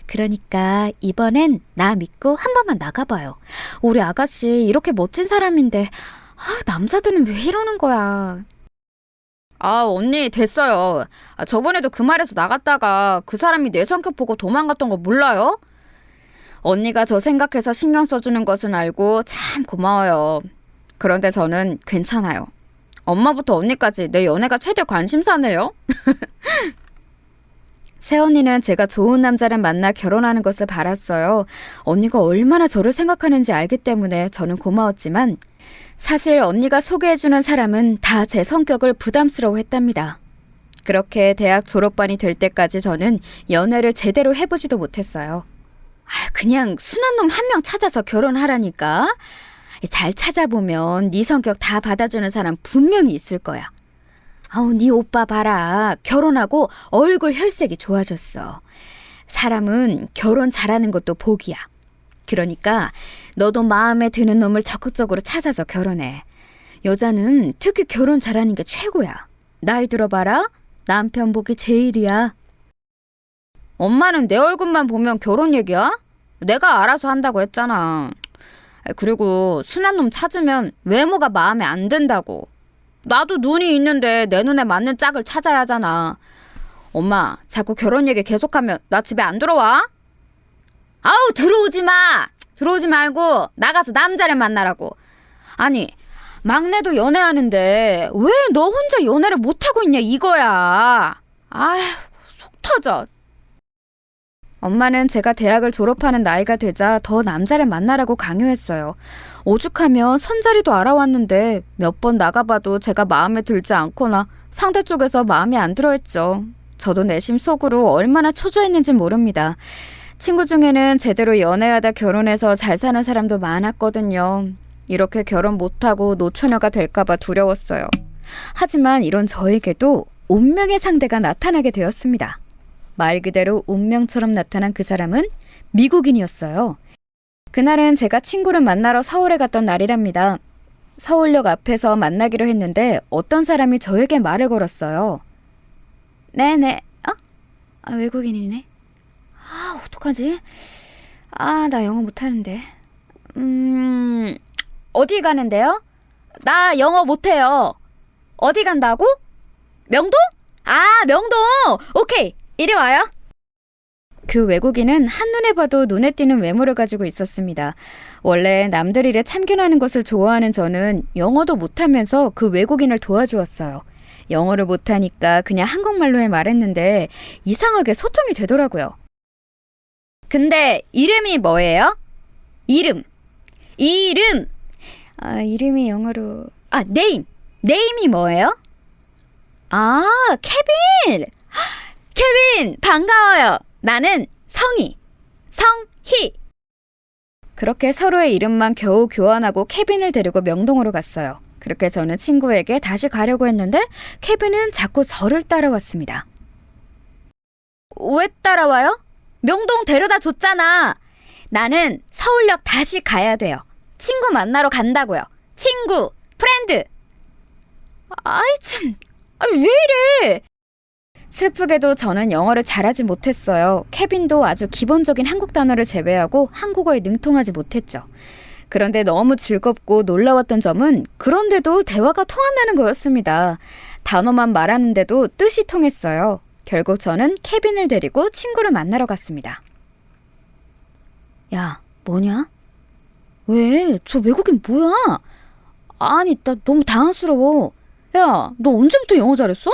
그러니까 이번엔 나 믿고 한 번만 나가봐요. 우리 아가씨 이렇게 멋진 사람인데 남자들은 왜 이러는 거야. 언니 됐어요. 저번에도 그 말에서 나갔다가 그 사람이 내 성격 보고 도망갔던 거 몰라요? 언니가 저 생각해서 신경 써주는 것은 알고 참 고마워요. 그런데 저는 괜찮아요. 엄마부터 언니까지 내 연애가 최대 관심사네요. 새언니는 제가 좋은 남자를 만나 결혼하는 것을 바랐어요. 언니가 얼마나 저를 생각하는지 알기 때문에 저는 고마웠지만 사실 언니가 소개해주는 사람은 다 제 성격을 부담스러워했답니다. 그렇게 대학 졸업반이 될 때까지 저는 연애를 제대로 해보지도 못했어요. 그냥 순한 놈 한 명 찾아서 결혼하라니까. 잘 찾아보면 네 성격 다 받아주는 사람 분명히 있을 거야. 네 오빠 봐라. 결혼하고 얼굴 혈색이 좋아졌어. 사람은 결혼 잘하는 것도 복이야. 그러니까 너도 마음에 드는 놈을 적극적으로 찾아서 결혼해. 여자는 특히 결혼 잘하는 게 최고야. 나이 들어봐라. 남편 복이 제일이야. 엄마는 내 얼굴만 보면 결혼 얘기야? 내가 알아서 한다고 했잖아. 그리고 순한 놈 찾으면 외모가 마음에 안 든다고. 나도 눈이 있는데 내 눈에 맞는 짝을 찾아야 하잖아. 엄마, 자꾸 결혼 얘기 계속하면 나 집에 안 들어와? 들어오지 마! 들어오지 말고 나가서 남자를 만나라고. 아니, 막내도 연애하는데 왜 너 혼자 연애를 못하고 있냐 이거야. 속 터져. 엄마는 제가 대학을 졸업하는 나이가 되자 더 남자를 만나라고 강요했어요. 오죽하면 선자리도 알아왔는데 몇 번 나가봐도 제가 마음에 들지 않거나 상대 쪽에서 마음에 안 들어했죠. 저도 내심 속으로 얼마나 초조했는지 모릅니다. 친구 중에는 제대로 연애하다 결혼해서 잘 사는 사람도 많았거든요. 이렇게 결혼 못하고 노처녀가 될까봐 두려웠어요. 하지만 이런 저에게도 운명의 상대가 나타나게 되었습니다. 말 그대로 운명처럼 나타난 그 사람은 미국인이었어요. 그날은 제가 친구를 만나러 서울에 갔던 날이랍니다. 서울역 앞에서 만나기로 했는데 어떤 사람이 저에게 말을 걸었어요. 네네. 외국인이네. 어떡하지? 나 영어 못하는데. 어디 가는데요? 나 영어 못해요. 어디 간다고? 명동? 명동! 오케이. 이리 와요. 그 외국인은 한눈에 봐도 눈에 띄는 외모를 가지고 있었습니다. 원래 남들 일에 참견하는 것을 좋아하는 저는 영어도 못하면서 그 외국인을 도와주었어요. 영어를 못하니까 그냥 한국말로 말했는데 이상하게 소통이 되더라고요. 근데 이름이 뭐예요? 이름. 이름이 영어로... 네임이 뭐예요? 케빈! 케빈, 반가워요. 나는 성희. 그렇게 서로의 이름만 겨우 교환하고 케빈을 데리고 명동으로 갔어요. 그렇게 저는 친구에게 다시 가려고 했는데 케빈은 자꾸 저를 따라왔습니다. 왜 따라와요? 명동 데려다 줬잖아. 나는 서울역 다시 가야 돼요. 친구 만나러 간다고요. 친구, 프렌드. 왜 이래? 슬프게도 저는 영어를 잘하지 못했어요. 케빈도 아주 기본적인 한국 단어를 제외하고 한국어에 능통하지 못했죠. 그런데 너무 즐겁고 놀라웠던 점은 그런데도 대화가 통한다는 거였습니다. 단어만 말하는데도 뜻이 통했어요. 결국 저는 케빈을 데리고 친구를 만나러 갔습니다. 야, 뭐냐? 왜? 저 외국인 뭐야? 나 너무 당황스러워. 야, 너 언제부터 영어 잘했어?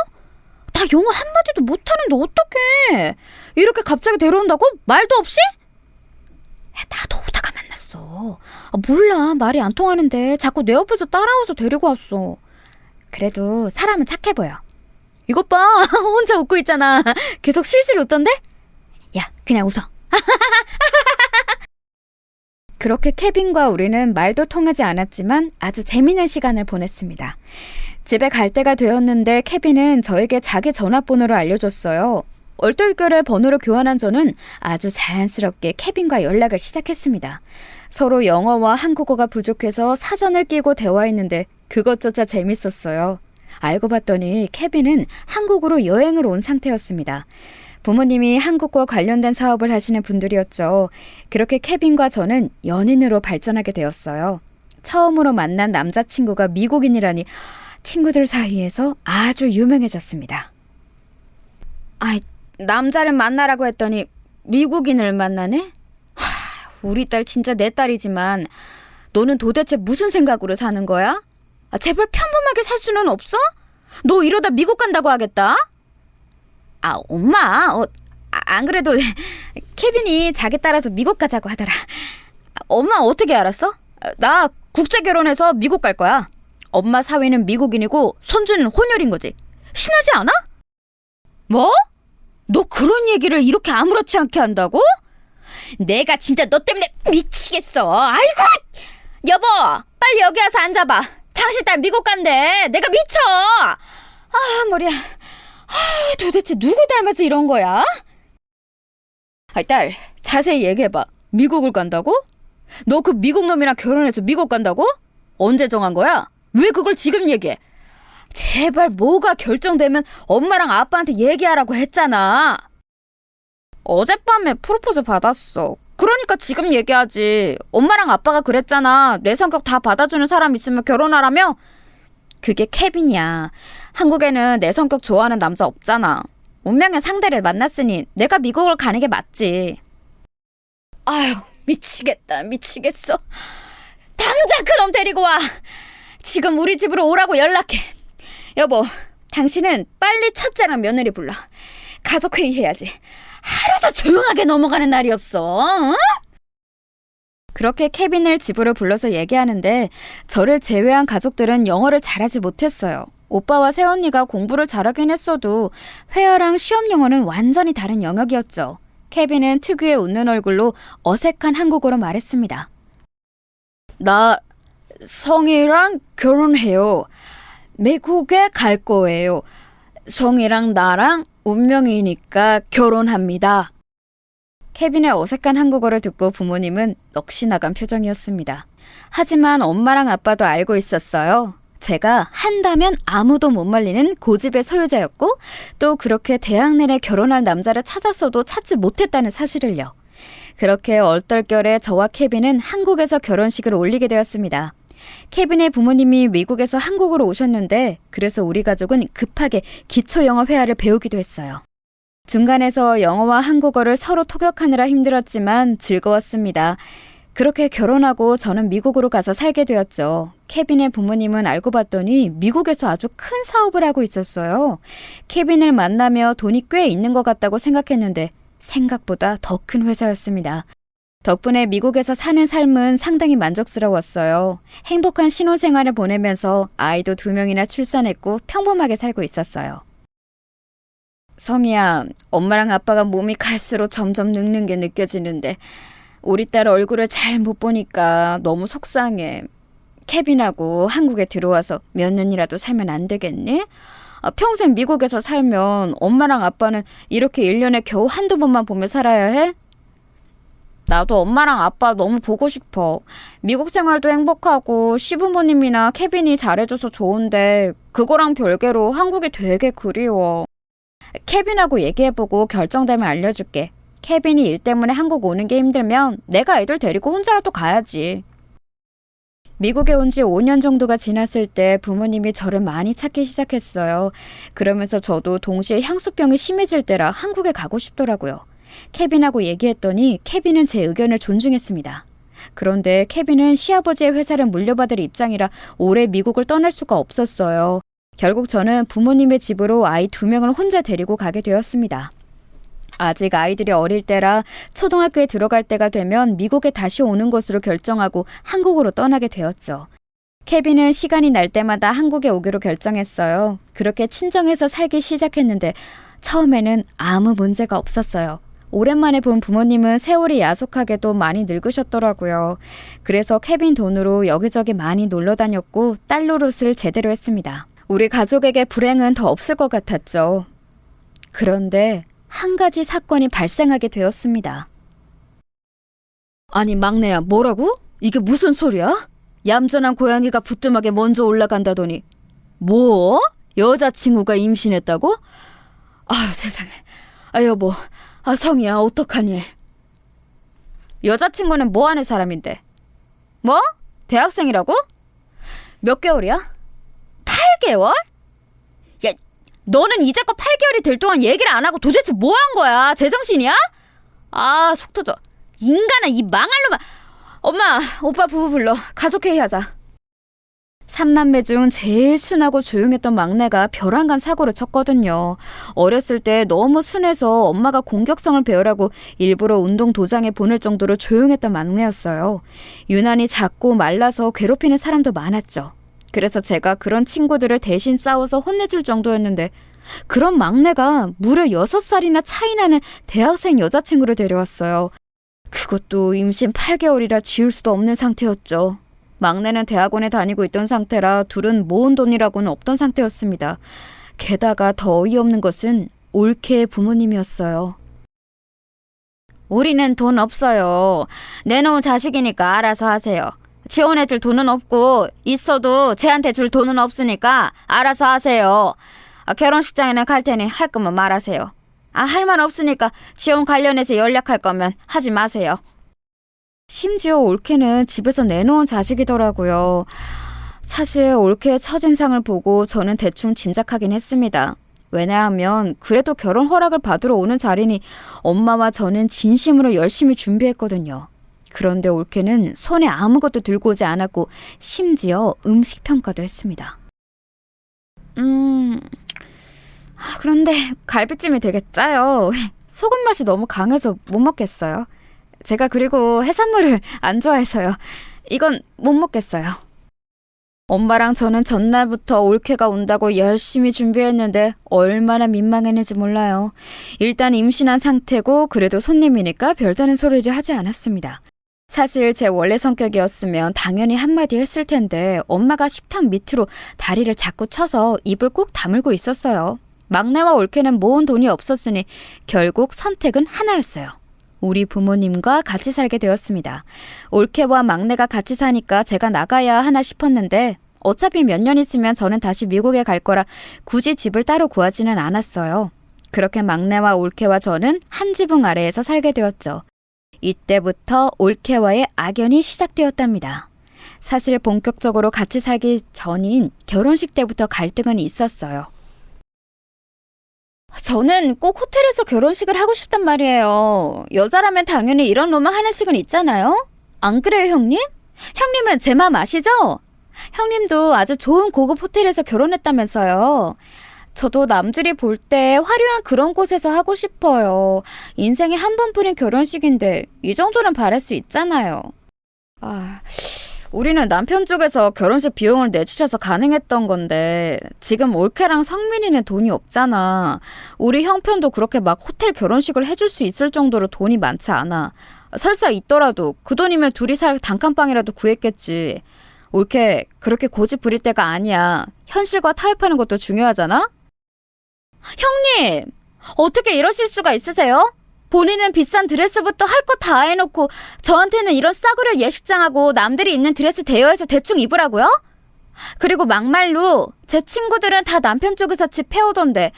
나 영어 한마디도 못하는데 어떡해. 이렇게 갑자기 데려온다고? 말도 없이? 나도 오다가 만났어. 몰라, 말이 안 통하는데 자꾸 내 옆에서 따라와서 데리고 왔어. 그래도 사람은 착해 보여. 이것 봐, 혼자 웃고 있잖아. 계속 실실 웃던데? 야, 그냥 웃어. 그렇게 케빈과 우리는 말도 통하지 않았지만 아주 재미있는 시간을 보냈습니다. 집에 갈 때가 되었는데 케빈은 저에게 자기 전화번호를 알려줬어요. 얼떨결에 번호를 교환한 저는 아주 자연스럽게 케빈과 연락을 시작했습니다. 서로 영어와 한국어가 부족해서 사전을 끼고 대화했는데 그것조차 재밌었어요. 알고 봤더니 케빈은 한국으로 여행을 온 상태였습니다. 부모님이 한국과 관련된 사업을 하시는 분들이었죠. 그렇게 케빈과 저는 연인으로 발전하게 되었어요. 처음으로 만난 남자친구가 미국인이라니 친구들 사이에서 아주 유명해졌습니다. 아이, 남자를 만나라고 했더니 미국인을 만나네? 우리 딸 진짜 내 딸이지만 너는 도대체 무슨 생각으로 사는 거야? 제발 평범하게 살 수는 없어? 너 이러다 미국 간다고 하겠다? 엄마, 안 그래도 케빈이 자기 따라서 미국 가자고 하더라. 엄마 어떻게 알았어? 나 국제 결혼해서 미국 갈 거야. 엄마 사위는 미국인이고 손주는 혼혈인 거지. 신하지 않아? 뭐? 너 그런 얘기를 이렇게 아무렇지 않게 한다고? 내가 진짜 너 때문에 미치겠어. 아이고! 여보, 빨리 여기 와서 앉아봐. 당신 딸 미국 간대. 내가 미쳐. 머리야. 도대체 누구 닮아서 이런 거야? 딸, 자세히 얘기해봐. 미국을 간다고? 너 그 미국 놈이랑 결혼해서 미국 간다고? 언제 정한 거야? 왜 그걸 지금 얘기해? 제발 뭐가 결정되면 엄마랑 아빠한테 얘기하라고 했잖아. 어젯밤에 프로포즈 받았어. 그러니까 지금 얘기하지. 엄마랑 아빠가 그랬잖아. 내 성격 다 받아주는 사람 있으면 결혼하라며? 그게 케빈이야. 한국에는 내 성격 좋아하는 남자 없잖아. 운명의 상대를 만났으니 내가 미국을 가는 게 맞지. 아유, 미치겠다. 미치겠어. 당장 그놈 데리고 와. 지금 우리 집으로 오라고 연락해. 여보, 당신은 빨리 첫째랑 며느리 불러. 가족회의 해야지. 하루도 조용하게 넘어가는 날이 없어. 응? 그렇게 케빈을 집으로 불러서 얘기하는데 저를 제외한 가족들은 영어를 잘하지 못했어요. 오빠와 새언니가 공부를 잘하긴 했어도 회화랑 시험 영어는 완전히 다른 영역이었죠. 케빈은 특유의 웃는 얼굴로 어색한 한국어로 말했습니다. 나 성이랑 결혼해요. 미국에 갈 거예요. 성이랑 나랑 운명이니까 결혼합니다. 케빈의 어색한 한국어를 듣고 부모님은 넋이 나간 표정이었습니다. 하지만 엄마랑 아빠도 알고 있었어요. 제가 한다면 아무도 못 말리는 고집의 소유자였고 또 그렇게 대학 내내 결혼할 남자를 찾았어도 찾지 못했다는 사실을요. 그렇게 얼떨결에 저와 케빈은 한국에서 결혼식을 올리게 되었습니다. 케빈의 부모님이 미국에서 한국으로 오셨는데 그래서 우리 가족은 급하게 기초 영어 회화를 배우기도 했어요. 중간에서 영어와 한국어를 서로 통역하느라 힘들었지만 즐거웠습니다. 그렇게 결혼하고 저는 미국으로 가서 살게 되었죠. 케빈의 부모님은 알고 봤더니 미국에서 아주 큰 사업을 하고 있었어요. 케빈을 만나며 돈이 꽤 있는 것 같다고 생각했는데 생각보다 더 큰 회사였습니다. 덕분에 미국에서 사는 삶은 상당히 만족스러웠어요. 행복한 신혼생활을 보내면서 아이도 2명이나 출산했고 평범하게 살고 있었어요. 성희야, 엄마랑 아빠가 몸이 갈수록 점점 늙는 게 느껴지는데 우리 딸 얼굴을 잘 못 보니까 너무 속상해. 케빈하고 한국에 들어와서 몇 년이라도 살면 안 되겠니? 평생 미국에서 살면 엄마랑 아빠는 이렇게 1년에 겨우 한두 번만 보며 살아야 해? 나도 엄마랑 아빠 너무 보고 싶어. 미국 생활도 행복하고 시부모님이나 케빈이 잘해줘서 좋은데 그거랑 별개로 한국이 되게 그리워. 케빈하고 얘기해보고 결정되면 알려줄게. 케빈이 일 때문에 한국 오는 게 힘들면 내가 애들 데리고 혼자라도 가야지. 미국에 온 지 5년 정도가 지났을 때 부모님이 저를 많이 찾기 시작했어요. 그러면서 저도 동시에 향수병이 심해질 때라 한국에 가고 싶더라고요. 케빈하고 얘기했더니 케빈은 제 의견을 존중했습니다. 그런데 케빈은 시아버지의 회사를 물려받을 입장이라 오래 미국을 떠날 수가 없었어요. 결국 저는 부모님의 집으로 아이 2명을 혼자 데리고 가게 되었습니다. 아직 아이들이 어릴 때라 초등학교에 들어갈 때가 되면 미국에 다시 오는 것으로 결정하고 한국으로 떠나게 되었죠. 케빈은 시간이 날 때마다 한국에 오기로 결정했어요. 그렇게 친정에서 살기 시작했는데 처음에는 아무 문제가 없었어요. 오랜만에 본 부모님은 세월이 야속하게도 많이 늙으셨더라고요. 그래서 케빈 돈으로 여기저기 많이 놀러 다녔고 딸 노릇을 제대로 했습니다. 우리 가족에게 불행은 더 없을 것 같았죠. 그런데 한 가지 사건이 발생하게 되었습니다. 아니 막내야, 뭐라고? 이게 무슨 소리야? 얌전한 고양이가 부뚜막에 먼저 올라간다더니 뭐? 여자친구가 임신했다고? 아유 세상에. 아 여보, 성희야 어떡하니? 여자친구는 뭐 하는 사람인데? 뭐? 대학생이라고? 몇 개월이야? 8개월? 야, 너는 이제껏 8개월이 될 동안 얘기를 안 하고 도대체 뭐 한 거야? 제정신이야? 아, 속 터져. 인간아, 이 망할 놈아. 엄마, 오빠 부부 불러. 가족회의 하자. 3남매 중 제일 순하고 조용했던 막내가 벼랑간 사고를 쳤거든요. 어렸을 때 너무 순해서 엄마가 공격성을 배우라고 일부러 운동 도장에 보낼 정도로 조용했던 막내였어요. 유난히 작고 말라서 괴롭히는 사람도 많았죠. 그래서 제가 그런 친구들을 대신 싸워서 혼내줄 정도였는데 그런 막내가 무려 6살이나 차이 나는 대학생 여자친구를 데려왔어요. 그것도 임신 8개월이라 지울 수도 없는 상태였죠. 막내는 대학원에 다니고 있던 상태라 둘은 모은 돈이라고는 없던 상태였습니다. 게다가 더 어이없는 것은 올케의 부모님이었어요. 우리는 돈 없어요. 내놓은 자식이니까 알아서 하세요. 지원해줄 돈은 없고 있어도 쟤한테 줄 돈은 없으니까 알아서 하세요. 결혼식장에는 갈 테니 할 거면 말하세요. 할 말 없으니까 지원 관련해서 연락할 거면 하지 마세요. 심지어 올케는 집에서 내놓은 자식이더라고요. 사실 올케의 첫인상을 보고 저는 대충 짐작하긴 했습니다. 왜냐하면 그래도 결혼 허락을 받으러 오는 자리니 엄마와 저는 진심으로 열심히 준비했거든요. 그런데 올케는 손에 아무것도 들고 오지 않았고 심지어 음식 평가도 했습니다. 그런데 갈비찜이 되게 짜요. 소금 맛이 너무 강해서 못 먹겠어요. 제가 그리고 해산물을 안 좋아해서요. 이건 못 먹겠어요. 엄마랑 저는 전날부터 올케가 온다고 열심히 준비했는데 얼마나 민망했는지 몰라요. 일단 임신한 상태고 그래도 손님이니까 별다른 소리를 하지 않았습니다. 사실 제 원래 성격이었으면 당연히 한마디 했을 텐데 엄마가 식탁 밑으로 다리를 자꾸 쳐서 입을 꾹 다물고 있었어요. 막내와 올케는 모은 돈이 없었으니 결국 선택은 하나였어요. 우리 부모님과 같이 살게 되었습니다. 올케와 막내가 같이 사니까 제가 나가야 하나 싶었는데 어차피 몇 년 있으면 저는 다시 미국에 갈 거라 굳이 집을 따로 구하지는 않았어요. 그렇게 막내와 올케와 저는 한 지붕 아래에서 살게 되었죠. 이때부터 올케와의 악연이 시작되었답니다. 사실 본격적으로 같이 살기 전인 결혼식 때부터 갈등은 있었어요. 저는 꼭 호텔에서 결혼식을 하고 싶단 말이에요. 여자라면 당연히 이런 로망 하나씩은 있잖아요? 안 그래요, 형님? 형님은 제 마음 아시죠? 형님도 아주 좋은 고급 호텔에서 결혼했다면서요. 저도 남들이 볼 때 화려한 그런 곳에서 하고 싶어요. 인생에 한 번뿐인 결혼식인데 이 정도는 바랄 수 있잖아요. 우리는 남편 쪽에서 결혼식 비용을 내주셔서 가능했던 건데 지금 올케랑 성민이는 돈이 없잖아. 우리 형편도 그렇게 막 호텔 결혼식을 해줄 수 있을 정도로 돈이 많지 않아. 설사 있더라도 그 돈이면 둘이 살 단칸방이라도 구했겠지. 올케 그렇게 고집 부릴 때가 아니야. 현실과 타협하는 것도 중요하잖아? 형님! 어떻게 이러실 수가 있으세요? 본인은 비싼 드레스부터 할 거 다 해놓고 저한테는 이런 싸구려 예식장하고 남들이 입는 드레스 대여해서 대충 입으라고요? 그리고 막말로 제 친구들은 다 남편 쪽에서 집 해오던데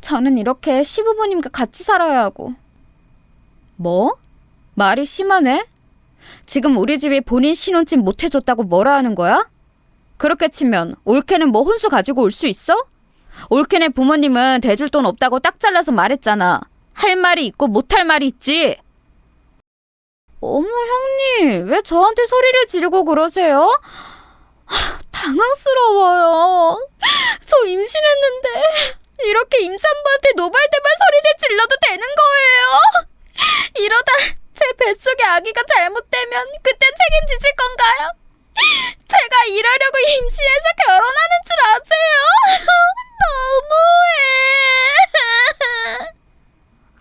저는 이렇게 시부모님과 같이 살아야 하고. 뭐? 말이 심하네? 지금 우리 집이 본인 신혼집 못 해줬다고 뭐라 하는 거야? 그렇게 치면 올케는 뭐 혼수 가지고 올 수 있어? 올케네 부모님은 대줄 돈 없다고 딱 잘라서 말했잖아. 할 말이 있고 못할 말이 있지. 어머 형님, 왜 저한테 소리를 지르고 그러세요? 다 당황스러워요. 저 임신했는데 이렇게 임산부한테 노발대발 소리를 질러도 되는 거예요? 이러다 제 뱃속에 아기가 잘못되면 그땐 책임지실 건가요? 제가 이러려고 임신해서 결혼하는 줄 아세요? 너무해.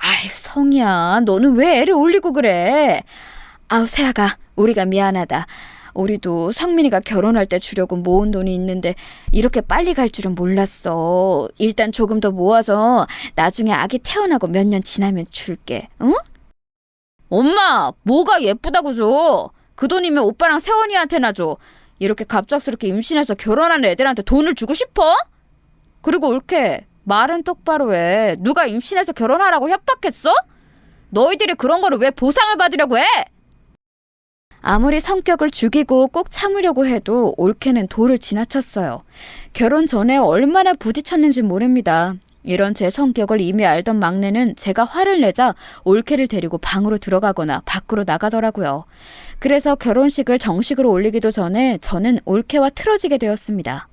아이, 성이야, 너는 왜 애를 올리고 그래? 아우, 세아가, 우리가 미안하다. 우리도 성민이가 결혼할 때 주려고 모은 돈이 있는데 이렇게 빨리 갈 줄은 몰랐어. 일단 조금 더 모아서 나중에 아기 태어나고 몇 년 지나면 줄게. 응? 엄마, 뭐가 예쁘다고 줘? 그 돈이면 오빠랑 세원이한테나 줘. 이렇게 갑작스럽게 임신해서 결혼하는 애들한테 돈을 주고 싶어? 그리고 올케, 말은 똑바로 해. 누가 임신해서 결혼하라고 협박했어? 너희들이 그런 거를 왜 보상을 받으려고 해? 아무리 성격을 죽이고 꼭 참으려고 해도 올케는 도를 지나쳤어요. 결혼 전에 얼마나 부딪혔는지 모릅니다. 이런 제 성격을 이미 알던 막내는 제가 화를 내자 올케를 데리고 방으로 들어가거나 밖으로 나가더라고요. 그래서 결혼식을 정식으로 올리기도 전에 저는 올케와 틀어지게 되었습니다.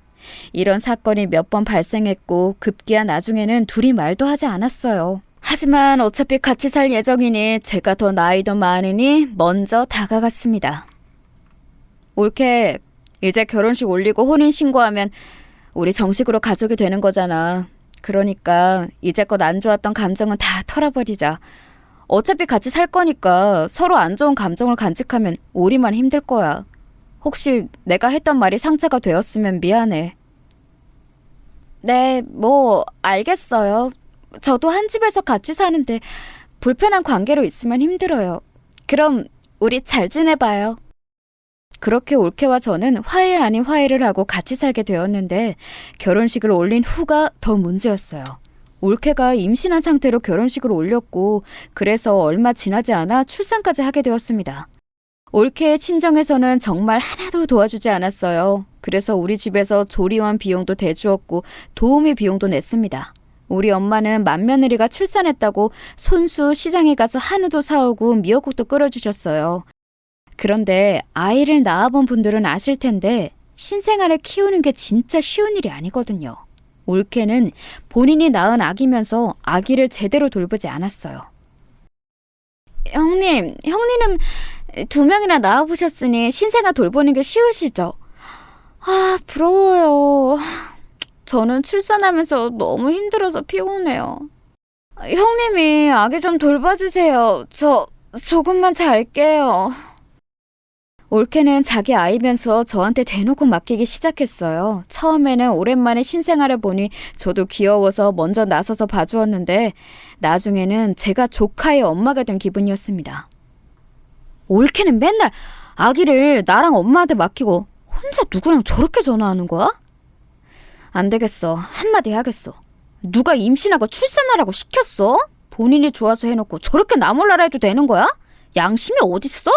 이런 사건이 몇 번 발생했고 급기야 나중에는 둘이 말도 하지 않았어요. 하지만 어차피 같이 살 예정이니 제가 더 나이도 많으니 먼저 다가갔습니다. 올케, 이제 결혼식 올리고 혼인신고하면 우리 정식으로 가족이 되는 거잖아. 그러니까 이제껏 안 좋았던 감정은 다 털어버리자. 어차피 같이 살 거니까 서로 안 좋은 감정을 간직하면 우리만 힘들 거야. 혹시 내가 했던 말이 상처가 되었으면 미안해. 네, 뭐 알겠어요. 저도 한 집에서 같이 사는데 불편한 관계로 있으면 힘들어요. 그럼 우리 잘 지내봐요. 그렇게 올케와 저는 화해 아닌 화해를 하고 같이 살게 되었는데 결혼식을 올린 후가 더 문제였어요. 올케가 임신한 상태로 결혼식을 올렸고 그래서 얼마 지나지 않아 출산까지 하게 되었습니다. 올케의 친정에서는 정말 하나도 도와주지 않았어요. 그래서 우리 집에서 조리원 비용도 대주었고 도우미 비용도 냈습니다. 우리 엄마는 맏며느리가 출산했다고 손수 시장에 가서 한우도 사오고 미역국도 끓여주셨어요. 그런데 아이를 낳아본 분들은 아실 텐데 신생아를 키우는 게 진짜 쉬운 일이 아니거든요. 올케는 본인이 낳은 아기면서 아기를 제대로 돌보지 않았어요. 형님은 2명이나 낳아보셨으니 신생아 돌보는 게 쉬우시죠? 아, 부러워요. 저는 출산하면서 너무 힘들어서 피곤해요. 형님이 아기 좀 돌봐주세요. 저 조금만 잘게요. 올케는 자기 아이면서 저한테 대놓고 맡기기 시작했어요. 처음에는 오랜만에 신생아를 보니 저도 귀여워서 먼저 나서서 봐주었는데 나중에는 제가 조카의 엄마가 된 기분이었습니다. 올케는 맨날 아기를 나랑 엄마한테 맡기고 혼자 누구랑 저렇게 전화하는 거야? 안 되겠어. 한마디 해야겠어. 누가 임신하고 출산하라고 시켰어? 본인이 좋아서 해놓고 저렇게 나 몰라라 해도 되는 거야? 양심이 어딨어?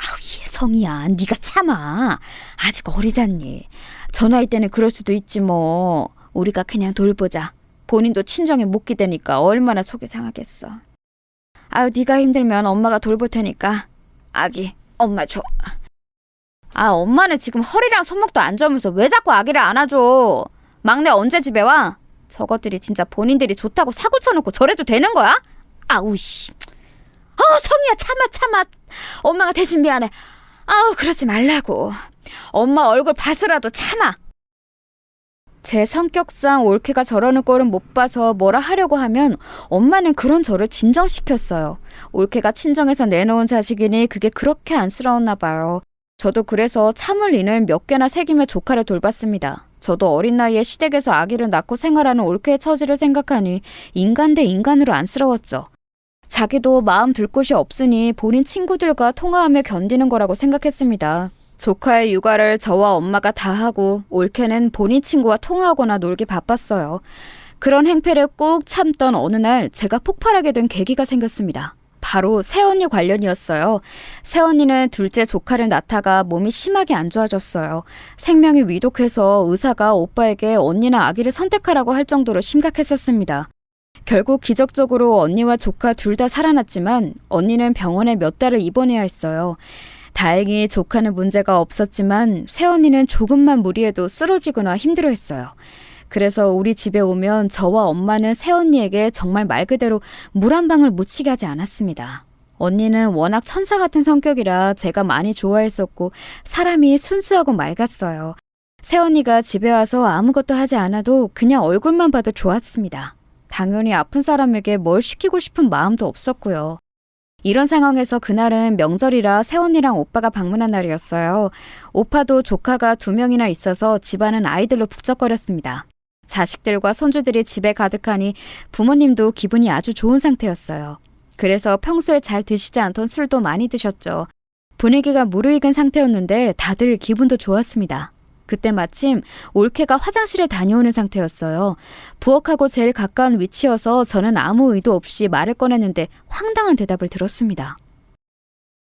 아우, 예성이야. 네가 참아. 아직 어리잖니. 저 나이 때는 그럴 수도 있지 뭐. 우리가 그냥 돌보자. 본인도 친정에 못 기대니까 얼마나 속이 상하겠어. 아유, 네가 힘들면 엄마가 돌볼 테니까 아기 엄마 줘. 아, 엄마는 지금 허리랑 손목도 안 좋으면서 왜 자꾸 아기를 안아줘? 막내 언제 집에 와? 저것들이 진짜 본인들이 좋다고 사고 쳐놓고 저래도 되는 거야? 아우 씨. 성희야, 참아. 엄마가 대신 미안해. 아우, 그러지 말라고. 엄마 얼굴 봐서라도 참아. 제 성격상 올케가 저러는 꼴은 못 봐서 뭐라 하려고 하면 엄마는 그런 저를 진정시켰어요. 올케가 친정에서 내놓은 자식이니 그게 그렇게 안쓰러웠나 봐요. 저도 그래서 참을 인을 몇 개나 새기며 조카를 돌봤습니다. 저도 어린 나이에 시댁에서 아기를 낳고 생활하는 올케의 처지를 생각하니 인간 대 인간으로 안쓰러웠죠. 자기도 마음 둘 곳이 없으니 본인 친구들과 통화하며 견디는 거라고 생각했습니다. 조카의 육아를 저와 엄마가 다 하고 올케는 본인 친구와 통화하거나 놀기 바빴어요. 그런 행패를 꾹 참던 어느 날 제가 폭발하게 된 계기가 생겼습니다. 바로 새언니 관련이었어요. 새언니는 둘째 조카를 낳다가 몸이 심하게 안 좋아졌어요. 생명이 위독해서 의사가 오빠에게 언니나 아기를 선택하라고 할 정도로 심각했었습니다. 결국 기적적으로 언니와 조카 둘 다 살아났지만 언니는 병원에 몇 달을 입원해야 했어요. 다행히 조카는 문제가 없었지만 새언니는 조금만 무리해도 쓰러지거나 힘들어했어요. 그래서 우리 집에 오면 저와 엄마는 새언니에게 정말 말 그대로 물 한 방울 묻히게 하지 않았습니다. 언니는 워낙 천사 같은 성격이라 제가 많이 좋아했었고 사람이 순수하고 맑았어요. 새언니가 집에 와서 아무것도 하지 않아도 그냥 얼굴만 봐도 좋았습니다. 당연히 아픈 사람에게 뭘 시키고 싶은 마음도 없었고요. 이런 상황에서 그날은 명절이라 새언니랑 오빠가 방문한 날이었어요. 오빠도 조카가 2명이나 있어서 집안은 아이들로 북적거렸습니다. 자식들과 손주들이 집에 가득하니 부모님도 기분이 아주 좋은 상태였어요. 그래서 평소에 잘 드시지 않던 술도 많이 드셨죠. 분위기가 무르익은 상태였는데 다들 기분도 좋았습니다. 그때 마침 올케가 화장실에 다녀오는 상태였어요. 부엌하고 제일 가까운 위치여서 저는 아무 의도 없이 말을 꺼냈는데 황당한 대답을 들었습니다.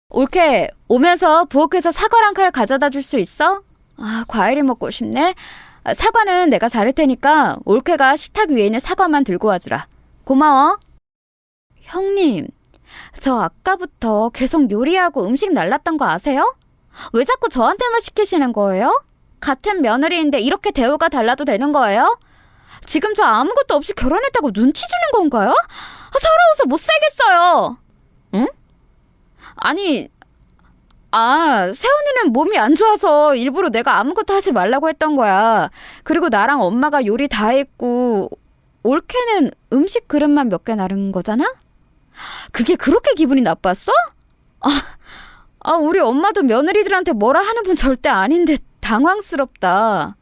올케, 오면서 부엌에서 사과랑 칼 가져다 줄 수 있어? 과일이 먹고 싶네. 사과는 내가 자를 테니까 올케가 식탁 위에 있는 사과만 들고 와주라. 고마워. 형님, 저 아까부터 계속 요리하고 음식 날랐던 거 아세요? 왜 자꾸 저한테만 시키시는 거예요? 같은 며느리인데 이렇게 대우가 달라도 되는 거예요? 지금 저 아무것도 없이 결혼했다고 눈치 주는 건가요? 서러워서 못 살겠어요. 응? 아니, 세훈이는 몸이 안 좋아서 일부러 내가 아무것도 하지 말라고 했던 거야. 그리고 나랑 엄마가 요리 다 했고 올케는 음식 그릇만 몇 개 나른 거잖아? 그게 그렇게 기분이 나빴어? 우리 엄마도 며느리들한테 뭐라 하는 분 절대 아닌데 당황스럽다.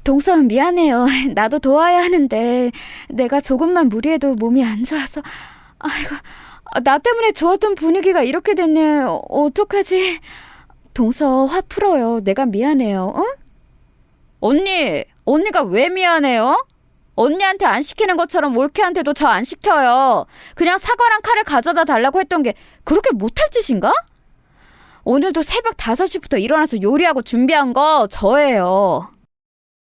동선 미안해요. 나도 도와야 하는데 내가 조금만 무리해도 몸이 안 좋아서. 아이고, 나 때문에 좋았던 분위기가 이렇게 됐네. 어떡하지? 동서 화 풀어요. 내가 미안해요. 응? 언니가 왜 미안해요? 언니한테 안 시키는 것처럼 올케한테도 저 안 시켜요. 그냥 사과랑 칼을 가져다 달라고 했던 게 그렇게 못할 짓인가? 오늘도 새벽 5시부터 일어나서 요리하고 준비한 거 저예요.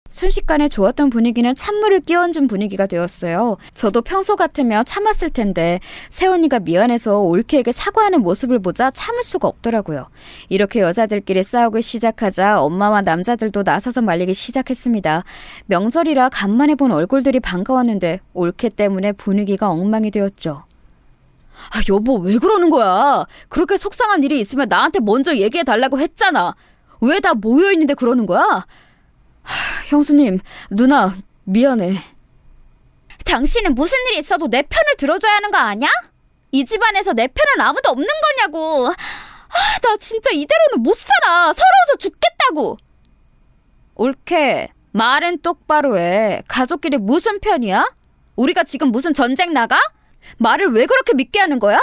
순식간에 좋았던 분위기는 찬물을 끼얹은 분위기가 되었어요. 저도 평소 같으면 참았을 텐데 새언니가 미안해서 올케에게 사과하는 모습을 보자 참을 수가 없더라고요. 이렇게 여자들끼리 싸우기 시작하자 엄마와 남자들도 나서서 말리기 시작했습니다. 명절이라 간만에 본 얼굴들이 반가웠는데 올케 때문에 분위기가 엉망이 되었죠. 여보, 왜 그러는 거야? 그렇게 속상한 일이 있으면 나한테 먼저 얘기해달라고 했잖아. 왜 다 모여있는데 그러는 거야? 형수님, 누나, 미안해. 당신은 무슨 일이 있어도 내 편을 들어줘야 하는 거 아니야? 이 집안에서 내 편은 아무도 없는 거냐고. 나 진짜 이대로는 못 살아. 서러워서 죽겠다고. 올케, 말은 똑바로 해. 가족끼리 무슨 편이야? 우리가 지금 무슨 전쟁 나가? 말을 왜 그렇게 믿게 하는 거야?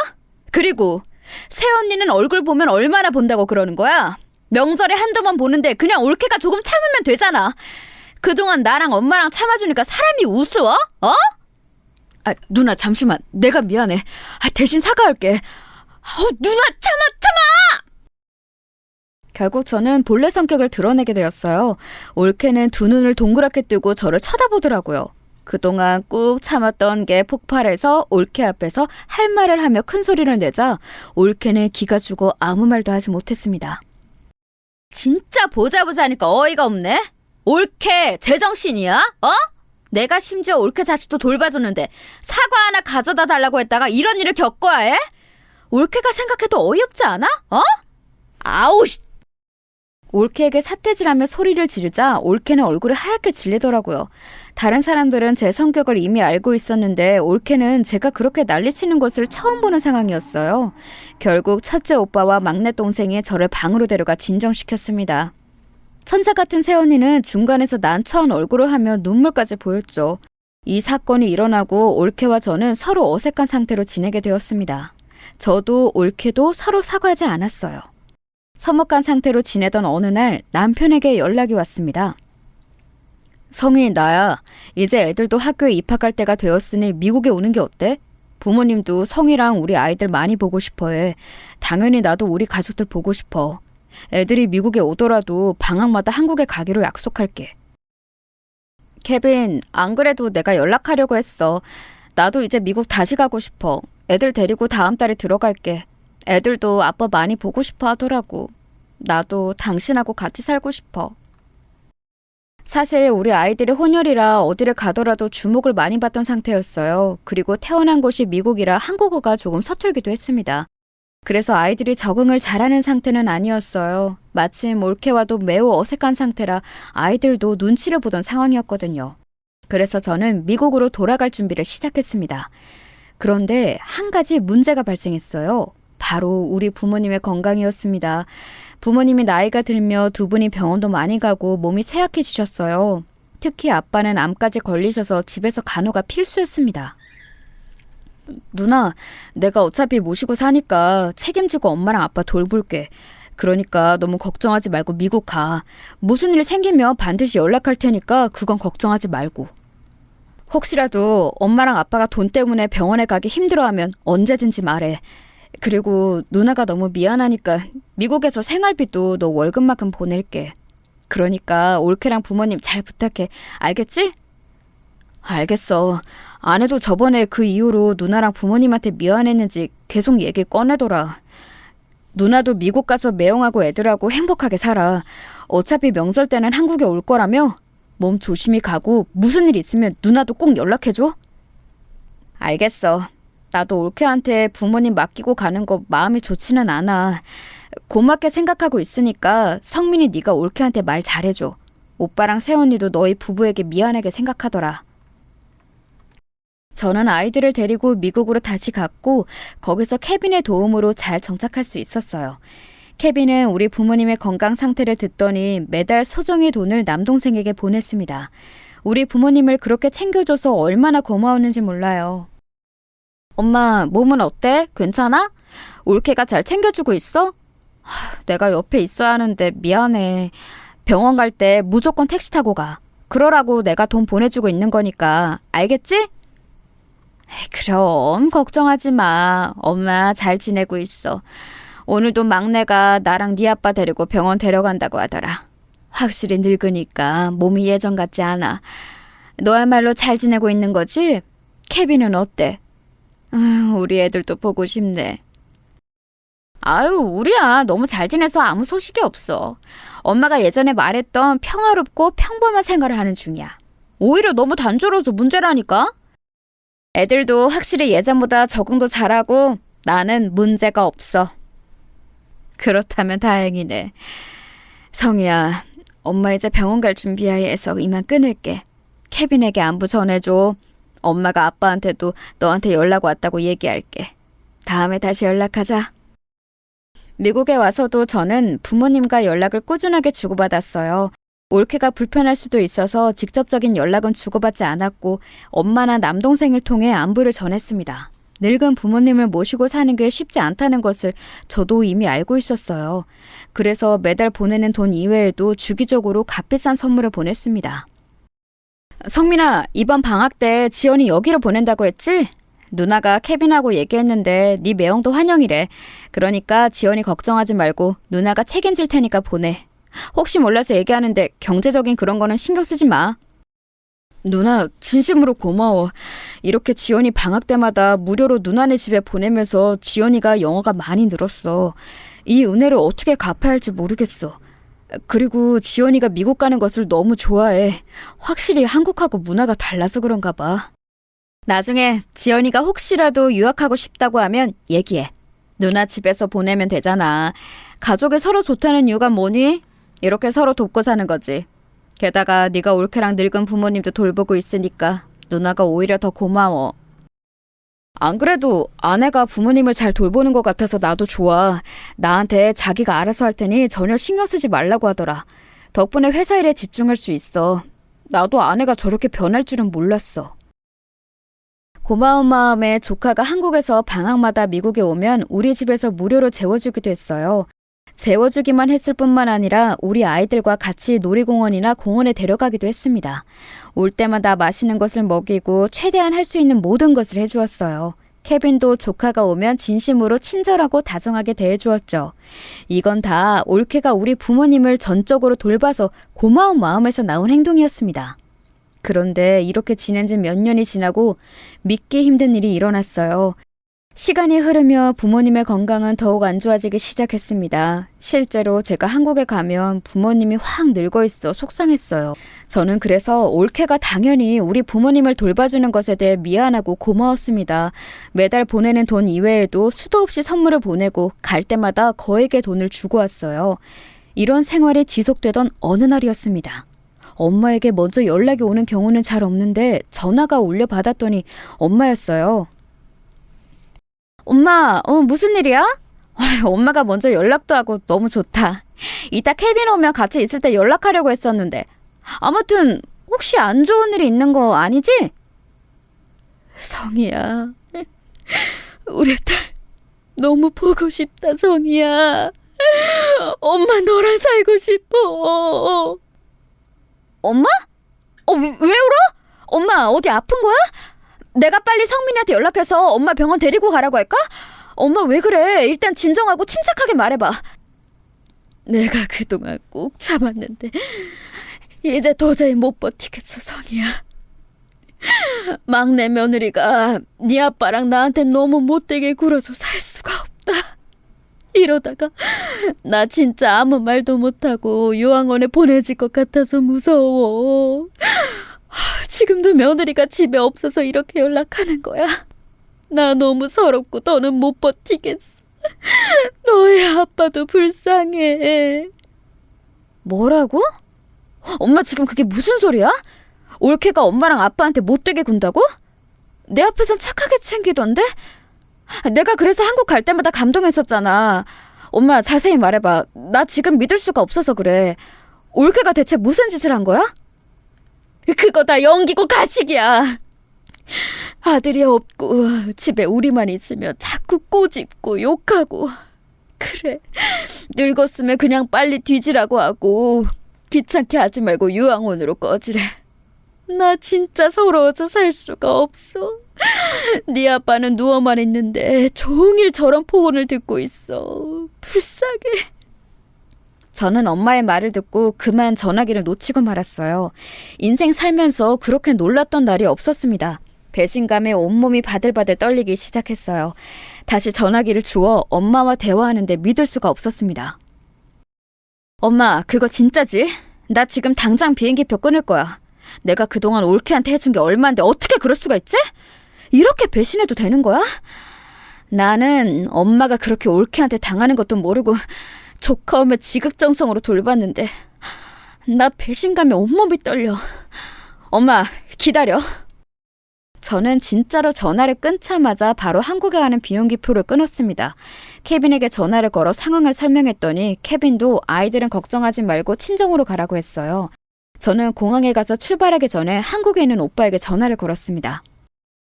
그리고 새언니는 얼굴 보면 얼마나 본다고 그러는 거야? 명절에 한두 번 보는데 그냥 올케가 조금 참으면 되잖아. 그동안 나랑 엄마랑 참아주니까 사람이 우스워? 누나, 잠시만. 내가 미안해. 대신 사과할게. 누나, 참아! 결국 저는 본래 성격을 드러내게 되었어요. 올케는 2눈을 동그랗게 뜨고 저를 쳐다보더라고요. 그동안 꾹 참았던 게 폭발해서 올케 앞에서 할 말을 하며 큰 소리를 내자 올케는 기가 죽어 아무 말도 하지 못했습니다. 진짜 보자 하니까 어이가 없네. 올케 제정신이야? 내가 심지어 올케 자식도 돌봐줬는데 사과 하나 가져다 달라고 했다가 이런 일을 겪어야 해? 올케가 생각해도 어이없지 않아? 아우 씨. 올케에게 삿대질하며 소리를 지르자 올케는 얼굴이 하얗게 질리더라고요. 다른 사람들은 제 성격을 이미 알고 있었는데 올케는 제가 그렇게 난리치는 것을 처음 보는 상황이었어요. 결국 첫째 오빠와 막내 동생이 저를 방으로 데려가 진정시켰습니다. 천사 같은 새언니는 중간에서 난처한 얼굴을 하며 눈물까지 보였죠. 이 사건이 일어나고 올케와 저는 서로 어색한 상태로 지내게 되었습니다. 저도 올케도 서로 사과하지 않았어요. 서먹한 상태로 지내던 어느 날 남편에게 연락이 왔습니다. 성희, 나야. 이제 애들도 학교에 입학할 때가 되었으니 미국에 오는 게 어때? 부모님도 성희랑 우리 아이들 많이 보고 싶어해. 당연히 나도 우리 가족들 보고 싶어. 애들이 미국에 오더라도 방학마다 한국에 가기로 약속할게. 케빈, 안 그래도 내가 연락하려고 했어. 나도 이제 미국 다시 가고 싶어. 애들 데리고 다음 달에 들어갈게. 애들도 아빠 많이 보고 싶어 하더라고. 나도 당신하고 같이 살고 싶어. 사실 우리 아이들이 혼혈이라 어디를 가더라도 주목을 많이 받던 상태였어요. 그리고 태어난 곳이 미국이라 한국어가 조금 서툴기도 했습니다. 그래서 아이들이 적응을 잘하는 상태는 아니었어요. 마침 올케와도 매우 어색한 상태라 아이들도 눈치를 보던 상황이었거든요. 그래서 저는 미국으로 돌아갈 준비를 시작했습니다. 그런데 한 가지 문제가 발생했어요. 바로 우리 부모님의 건강이었습니다. 부모님이 나이가 들며 두 분이 병원도 많이 가고 몸이 쇠약해지셨어요. 특히 아빠는 암까지 걸리셔서 집에서 간호가 필수였습니다. 누나, 내가 어차피 모시고 사니까 책임지고 엄마랑 아빠 돌볼게. 그러니까 너무 걱정하지 말고 미국 가. 무슨 일 생기면 반드시 연락할 테니까 그건 걱정하지 말고. 혹시라도 엄마랑 아빠가 돈 때문에 병원에 가기 힘들어하면 언제든지 말해. 그리고 누나가 너무 미안하니까 미국에서 생활비도 너 월급만큼 보낼게. 그러니까 올케랑 부모님 잘 부탁해. 알겠지? 알겠어. 아내도 저번에 그 이후로 누나랑 부모님한테 미안했는지 계속 얘기 꺼내더라. 누나도 미국 가서 매형하고 애들하고 행복하게 살아. 어차피 명절 때는 한국에 올 거라며? 몸 조심히 가고 무슨 일 있으면 누나도 꼭 연락해줘. 알겠어. 나도 올케한테 부모님 맡기고 가는 거 마음이 좋지는 않아. 고맙게 생각하고 있으니까 성민이 네가 올케한테 말 잘해줘. 오빠랑 새언니도 너희 부부에게 미안하게 생각하더라. 저는 아이들을 데리고 미국으로 다시 갔고 거기서 케빈의 도움으로 잘 정착할 수 있었어요. 케빈은 우리 부모님의 건강 상태를 듣더니 매달 소정의 돈을 남동생에게 보냈습니다. 우리 부모님을 그렇게 챙겨줘서 얼마나 고마웠는지 몰라요. 엄마, 몸은 어때? 괜찮아? 올케가 잘 챙겨주고 있어? 내가 옆에 있어야 하는데 미안해. 병원 갈 때 무조건 택시 타고 가. 그러라고 내가 돈 보내주고 있는 거니까. 알겠지? 그럼 걱정하지 마. 엄마 잘 지내고 있어. 오늘도 막내가 나랑 네 아빠 데리고 병원 데려간다고 하더라. 확실히 늙으니까 몸이 예전 같지 않아. 너야말로 잘 지내고 있는 거지? 케빈은 어때? 우리 애들도 보고 싶네. 아유, 우리야 너무 잘 지내서 아무 소식이 없어. 엄마가 예전에 말했던 평화롭고 평범한 생활을 하는 중이야. 오히려 너무 단조로워서 문제라니까? 애들도 확실히 예전보다 적응도 잘하고 나는 문제가 없어. 그렇다면 다행이네. 성희야, 엄마 이제 병원 갈 준비해야 해서 이만 끊을게. 케빈에게 안부 전해줘. 엄마가 아빠한테도 너한테 연락 왔다고 얘기할게. 다음에 다시 연락하자. 미국에 와서도 저는 부모님과 연락을 꾸준하게 주고받았어요. 올케가 불편할 수도 있어서 직접적인 연락은 주고받지 않았고 엄마나 남동생을 통해 안부를 전했습니다. 늙은 부모님을 모시고 사는 게 쉽지 않다는 것을 저도 이미 알고 있었어요. 그래서 매달 보내는 돈 이외에도 주기적으로 값비싼 선물을 보냈습니다. 성민아, 이번 방학 때 지연이 여기로 보낸다고 했지? 누나가 케빈하고 얘기했는데 네 매형도 환영이래. 그러니까 지연이 걱정하지 말고 누나가 책임질 테니까 보내. 혹시 몰라서 얘기하는데 경제적인 그런 거는 신경 쓰지 마. 누나, 진심으로 고마워. 이렇게 지연이 방학 때마다 무료로 누나네 집에 보내면서 지연이가 영어가 많이 늘었어. 이 은혜를 어떻게 갚아야 할지 모르겠어. 그리고 지연이가 미국 가는 것을 너무 좋아해. 확실히 한국하고 문화가 달라서 그런가 봐. 나중에 지연이가 혹시라도 유학하고 싶다고 하면 얘기해. 누나 집에서 보내면 되잖아. 가족이 서로 좋다는 이유가 뭐니? 이렇게 서로 돕고 사는 거지. 게다가 네가 올케랑 늙은 부모님도 돌보고 있으니까 누나가 오히려 더 고마워. 안 그래도 아내가 부모님을 잘 돌보는 것 같아서 나도 좋아. 나한테 자기가 알아서 할 테니 전혀 신경 쓰지 말라고 하더라. 덕분에 회사 일에 집중할 수 있어. 나도 아내가 저렇게 변할 줄은 몰랐어. 고마운 마음에 조카가 한국에서 방학마다 미국에 오면 우리 집에서 무료로 재워주기도 했어요. 재워주기만 했을 뿐만 아니라 우리 아이들과 같이 놀이공원이나 공원에 데려가기도 했습니다. 올 때마다 맛있는 것을 먹이고 최대한 할 수 있는 모든 것을 해주었어요. 케빈도 조카가 오면 진심으로 친절하고 다정하게 대해주었죠. 이건 다 올케가 우리 부모님을 전적으로 돌봐서 고마운 마음에서 나온 행동이었습니다. 그런데 이렇게 지낸 지 몇 년이 지나고 믿기 힘든 일이 일어났어요. 시간이 흐르며 부모님의 건강은 더욱 안 좋아지기 시작했습니다. 실제로 제가 한국에 가면 부모님이 확 늙어 있어 속상했어요. 저는 그래서 올케가 당연히 우리 부모님을 돌봐주는 것에 대해 미안하고 고마웠습니다. 매달 보내는 돈 이외에도 수도 없이 선물을 보내고 갈 때마다 거액의 돈을 주고 왔어요. 이런 생활이 지속되던 어느 날이었습니다. 엄마에게 먼저 연락이 오는 경우는 잘 없는데 전화가 울려 받았더니 엄마였어요. 엄마, 무슨 일이야? 엄마가 먼저 연락도 하고 너무 좋다. 이따 케빈 오면 같이 있을 때 연락하려고 했었는데. 아무튼 혹시 안 좋은 일이 있는 거 아니지? 성희야, 우리 딸 너무 보고 싶다, 성희야. 엄마 너랑 살고 싶어. 엄마? 왜 울어? 엄마 어디 아픈 거야? 내가 빨리 성민이한테 연락해서 엄마 병원 데리고 가라고 할까? 엄마 왜 그래? 일단 진정하고 침착하게 말해봐. 내가 그동안 꼭 참았는데 이제 도저히 못 버티겠어, 성희야. 막내 며느리가 네 아빠랑 나한테 너무 못되게 굴어서 살 수가 없다. 이러다가 나 진짜 아무 말도 못하고 요양원에 보내질 것 같아서 무서워. 지금도 며느리가 집에 없어서 이렇게 연락하는 거야. 나 너무 서럽고 더는 못 버티겠어. 너의 아빠도 불쌍해. 뭐라고? 엄마 지금 그게 무슨 소리야? 올케가 엄마랑 아빠한테 못되게 군다고? 내 앞에선 착하게 챙기던데? 내가 그래서 한국 갈 때마다 감동했었잖아. 엄마 자세히 말해봐. 나 지금 믿을 수가 없어서 그래. 올케가 대체 무슨 짓을 한 거야? 그거 다 연기고 가식이야. 아들이 없고 집에 우리만 있으면 자꾸 꼬집고 욕하고. 그래, 늙었으면 그냥 빨리 뒤지라고 하고 귀찮게 하지 말고 요양원으로 꺼지래. 나 진짜 서러워서 살 수가 없어. 네 아빠는 누워만 있는데 종일 저런 폭언을 듣고 있어. 불쌍해. 저는 엄마의 말을 듣고 그만 전화기를 놓치고 말았어요. 인생 살면서 그렇게 놀랐던 날이 없었습니다. 배신감에 온몸이 바들바들 떨리기 시작했어요. 다시 전화기를 주워 엄마와 대화하는데 믿을 수가 없었습니다. 엄마, 그거 진짜지? 나 지금 당장 비행기표 끊을 거야. 내가 그동안 올케한테 해준 게 얼마인데 어떻게 그럴 수가 있지? 이렇게 배신해도 되는 거야? 나는 엄마가 그렇게 올케한테 당하는 것도 모르고 조카 오면 지극정성으로 돌봤는데 나 배신감에 온몸이 떨려. 엄마, 기다려. 저는 진짜로 전화를 끊자마자 바로 한국에 가는 비행기표를 끊었습니다. 케빈에게 전화를 걸어 상황을 설명했더니 케빈도 아이들은 걱정하지 말고 친정으로 가라고 했어요. 저는 공항에 가서 출발하기 전에 한국에 있는 오빠에게 전화를 걸었습니다.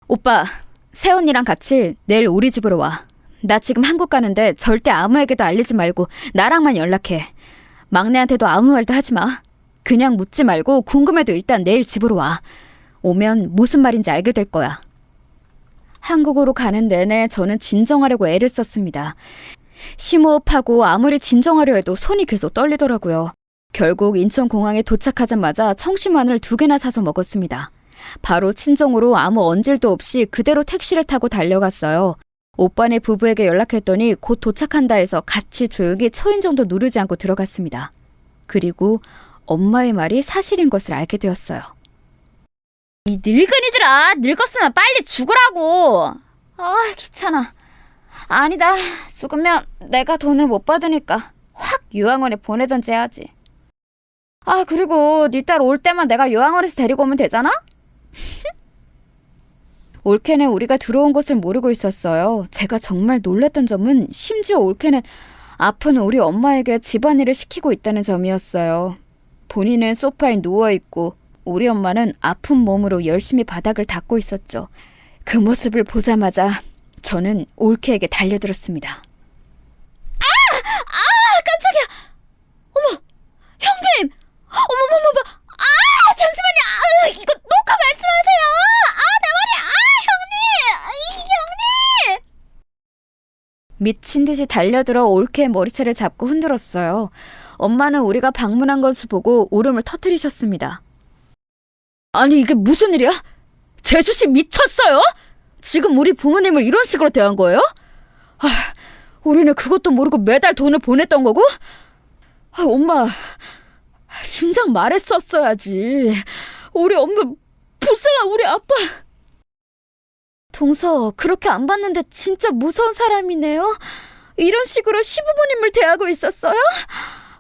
오빠, 새언니랑 같이 내일 우리 집으로 와. 나 지금 한국 가는데 절대 아무에게도 알리지 말고 나랑만 연락해. 막내한테도 아무 말도 하지 마. 그냥 묻지 말고 궁금해도 일단 내일 집으로 와. 오면 무슨 말인지 알게 될 거야. 한국으로 가는 내내 저는 진정하려고 애를 썼습니다. 심호흡하고 아무리 진정하려 해도 손이 계속 떨리더라고요. 결국 인천공항에 도착하자마자 청심환을 2개나 사서 먹었습니다. 바로 친정으로 아무 언질도 없이 그대로 택시를 타고 달려갔어요. 오빠네 부부에게 연락했더니 곧 도착한다 해서 같이 조용히 초인종도 누르지 않고 들어갔습니다. 그리고 엄마의 말이 사실인 것을 알게 되었어요. 이 늙은이들아, 늙었으면 빨리 죽으라고. 아, 귀찮아. 아니다, 죽으면 내가 돈을 못 받으니까 확 요양원에 보내던지 해야지. 아, 그리고 네 딸 올 때만 내가 요양원에서 데리고 오면 되잖아? 올케는 우리가 들어온 것을 모르고 있었어요. 제가 정말 놀랐던 점은 심지어 올케는 아픈 우리 엄마에게 집안일을 시키고 있다는 점이었어요. 본인은 소파에 누워있고 우리 엄마는 아픈 몸으로 열심히 바닥을 닦고 있었죠. 그 모습을 보자마자 저는 올케에게 달려들었습니다. 깜짝이야! 어머! 형님! 어머머머머! 잠시만요! 이거 녹화 말씀하세요! 내 머리! 형님! 미친 듯이 달려들어 올케의 머리채를 잡고 흔들었어요. 엄마는 우리가 방문한 것을 보고 울음을 터뜨리셨습니다. 아니, 이게 무슨 일이야? 재수씨 미쳤어요? 지금 우리 부모님을 이런 식으로 대한 거예요? 아, 우리는 그것도 모르고 매달 돈을 보냈던 거고? 아, 엄마, 진작 말했었어야지. 우리 엄마, 불쌍한 우리 아빠. 동서, 그렇게 안 봤는데 진짜 무서운 사람이네요. 이런 식으로 시부모님을 대하고 있었어요?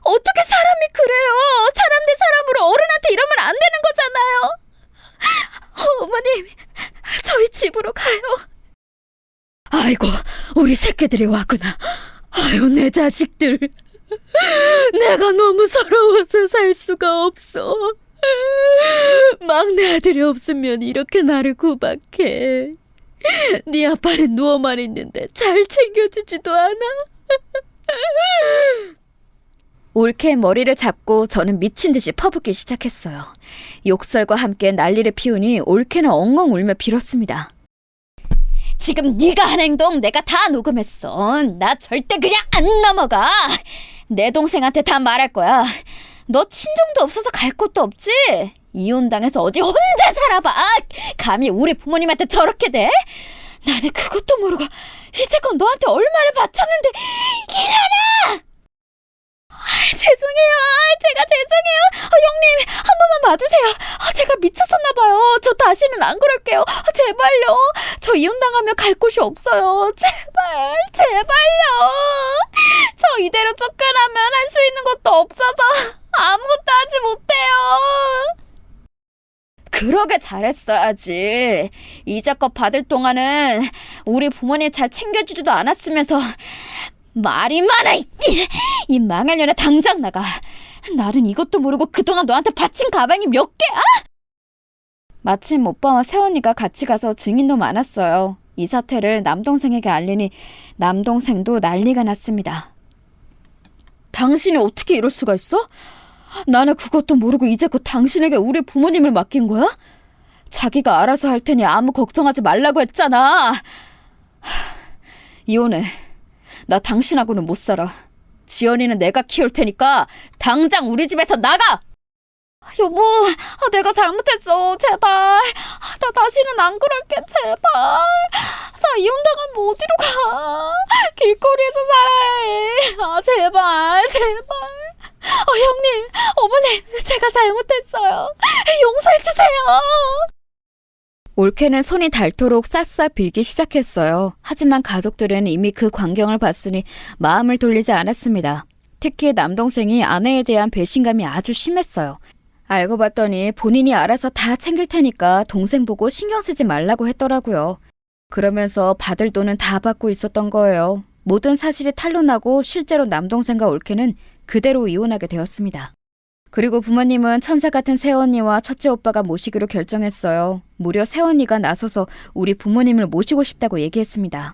어떻게 사람이 그래요? 사람 대 사람으로 어른한테 이러면 안 되는 거잖아요. 어머님, 저희 집으로 가요. 아이고, 우리 새끼들이 왔구나. 아유, 내 자식들. 내가 너무 서러워서 살 수가 없어. 막내 아들이 없으면 이렇게 나를 구박해. 네 아빠는 누워만 있는데 잘 챙겨주지도 않아. 올케의 머리를 잡고 저는 미친 듯이 퍼붓기 시작했어요. 욕설과 함께 난리를 피우니 올케는 엉엉 울며 빌었습니다. 지금 네가 한 행동 내가 다 녹음했어. 나 절대 그냥 안 넘어가. 내 동생한테 다 말할 거야. 너 친정도 없어서 갈 곳도 없지? 이혼당해서 어디 혼자 살아봐. 감히 우리 부모님한테 저렇게 대? 나는 그것도 모르고 이제껏 너한테 얼마를 바쳤는데 이년아! 죄송해요. 제가 죄송해요. 형님, 한 번만 봐주세요. 제가 미쳤었나봐요. 저 다시는 안 그럴게요. 제발요. 저 이혼당하면 갈 곳이 없어요. 제발, 제발요. 저 이대로 쫓겨나면 할 수 있는 것도 없어서 아무것도 하지 못해요. 그러게 잘했어야지. 이자껏 받을 동안은 우리 부모님 잘 챙겨주지도 않았으면서 말이 많아. 이 망할 년아, 당장 나가. 나는 이것도 모르고 그동안 너한테 바친 가방이 몇 개야? 마침 오빠와 새언니가 같이 가서 증인도 많았어요. 이 사태를 남동생에게 알리니 남동생도 난리가 났습니다. 당신이 어떻게 이럴 수가 있어? 나는 그것도 모르고 이제껏 당신에게 우리 부모님을 맡긴 거야? 자기가 알아서 할 테니 아무 걱정하지 말라고 했잖아. 이혼해. 나 당신하고는 못 살아. 지연이는 내가 키울 테니까 당장 우리 집에서 나가! 여보, 내가 잘못했어. 제발. 나 다시는 안 그럴게. 제발. 나 이혼당하면 어디로 가? 길거리에서 살아야 해. 제발, 제발. 형님, 어머님, 제가 잘못했어요. 용서해주세요. 올케는 손이 닳도록 싹싹 빌기 시작했어요. 하지만 가족들은 이미 그 광경을 봤으니 마음을 돌리지 않았습니다. 특히 남동생이 아내에 대한 배신감이 아주 심했어요. 알고 봤더니 본인이 알아서 다 챙길 테니까 동생 보고 신경 쓰지 말라고 했더라고요. 그러면서 받을 돈은 다 받고 있었던 거예요. 모든 사실이 탄로나고 실제로 남동생과 올케는 그대로 이혼하게 되었습니다. 그리고 부모님은 천사 같은 새언니와 첫째 오빠가 모시기로 결정했어요. 무려 새언니가 나서서 우리 부모님을 모시고 싶다고 얘기했습니다.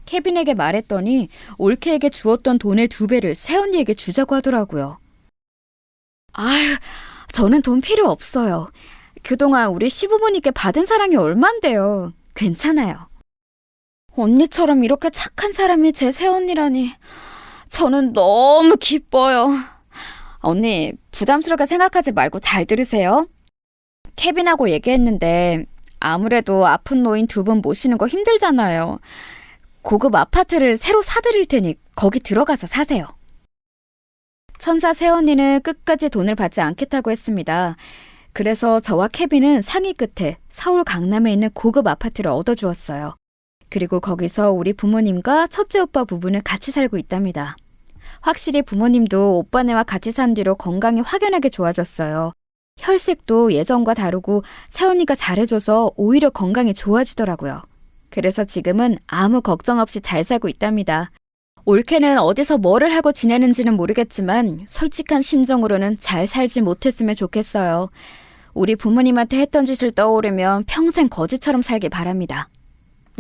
케빈에게 말했더니 올케에게 주었던 돈의 2배를 새언니에게 주자고 하더라고요. 아휴, 저는 돈 필요 없어요. 그동안 우리 시부모님께 받은 사랑이 얼만데요. 괜찮아요. 언니처럼 이렇게 착한 사람이 제 새언니라니 저는 너무 기뻐요. 언니, 부담스럽게 생각하지 말고 잘 들으세요. 케빈하고 얘기했는데 아무래도 아픈 노인 2분 모시는 거 힘들잖아요. 고급 아파트를 새로 사드릴 테니 거기 들어가서 사세요. 천사 새언니는 끝까지 돈을 받지 않겠다고 했습니다. 그래서 저와 케빈은 상의 끝에 서울 강남에 있는 고급 아파트를 얻어주었어요. 그리고 거기서 우리 부모님과 첫째 오빠 부부는 같이 살고 있답니다. 확실히 부모님도 오빠네와 같이 산 뒤로 건강이 확연하게 좋아졌어요. 혈색도 예전과 다르고 새언니가 잘해줘서 오히려 건강이 좋아지더라고요. 그래서 지금은 아무 걱정 없이 잘 살고 있답니다. 올케는 어디서 뭐를 하고 지내는지는 모르겠지만 솔직한 심정으로는 잘 살지 못했으면 좋겠어요. 우리 부모님한테 했던 짓을 떠오르면 평생 거지처럼 살길 바랍니다.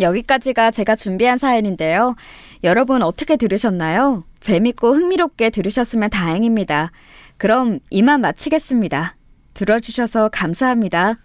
여기까지가 제가 준비한 사연인데요. 여러분 어떻게 들으셨나요? 재밌고 흥미롭게 들으셨으면 다행입니다. 그럼 이만 마치겠습니다. 들어주셔서 감사합니다.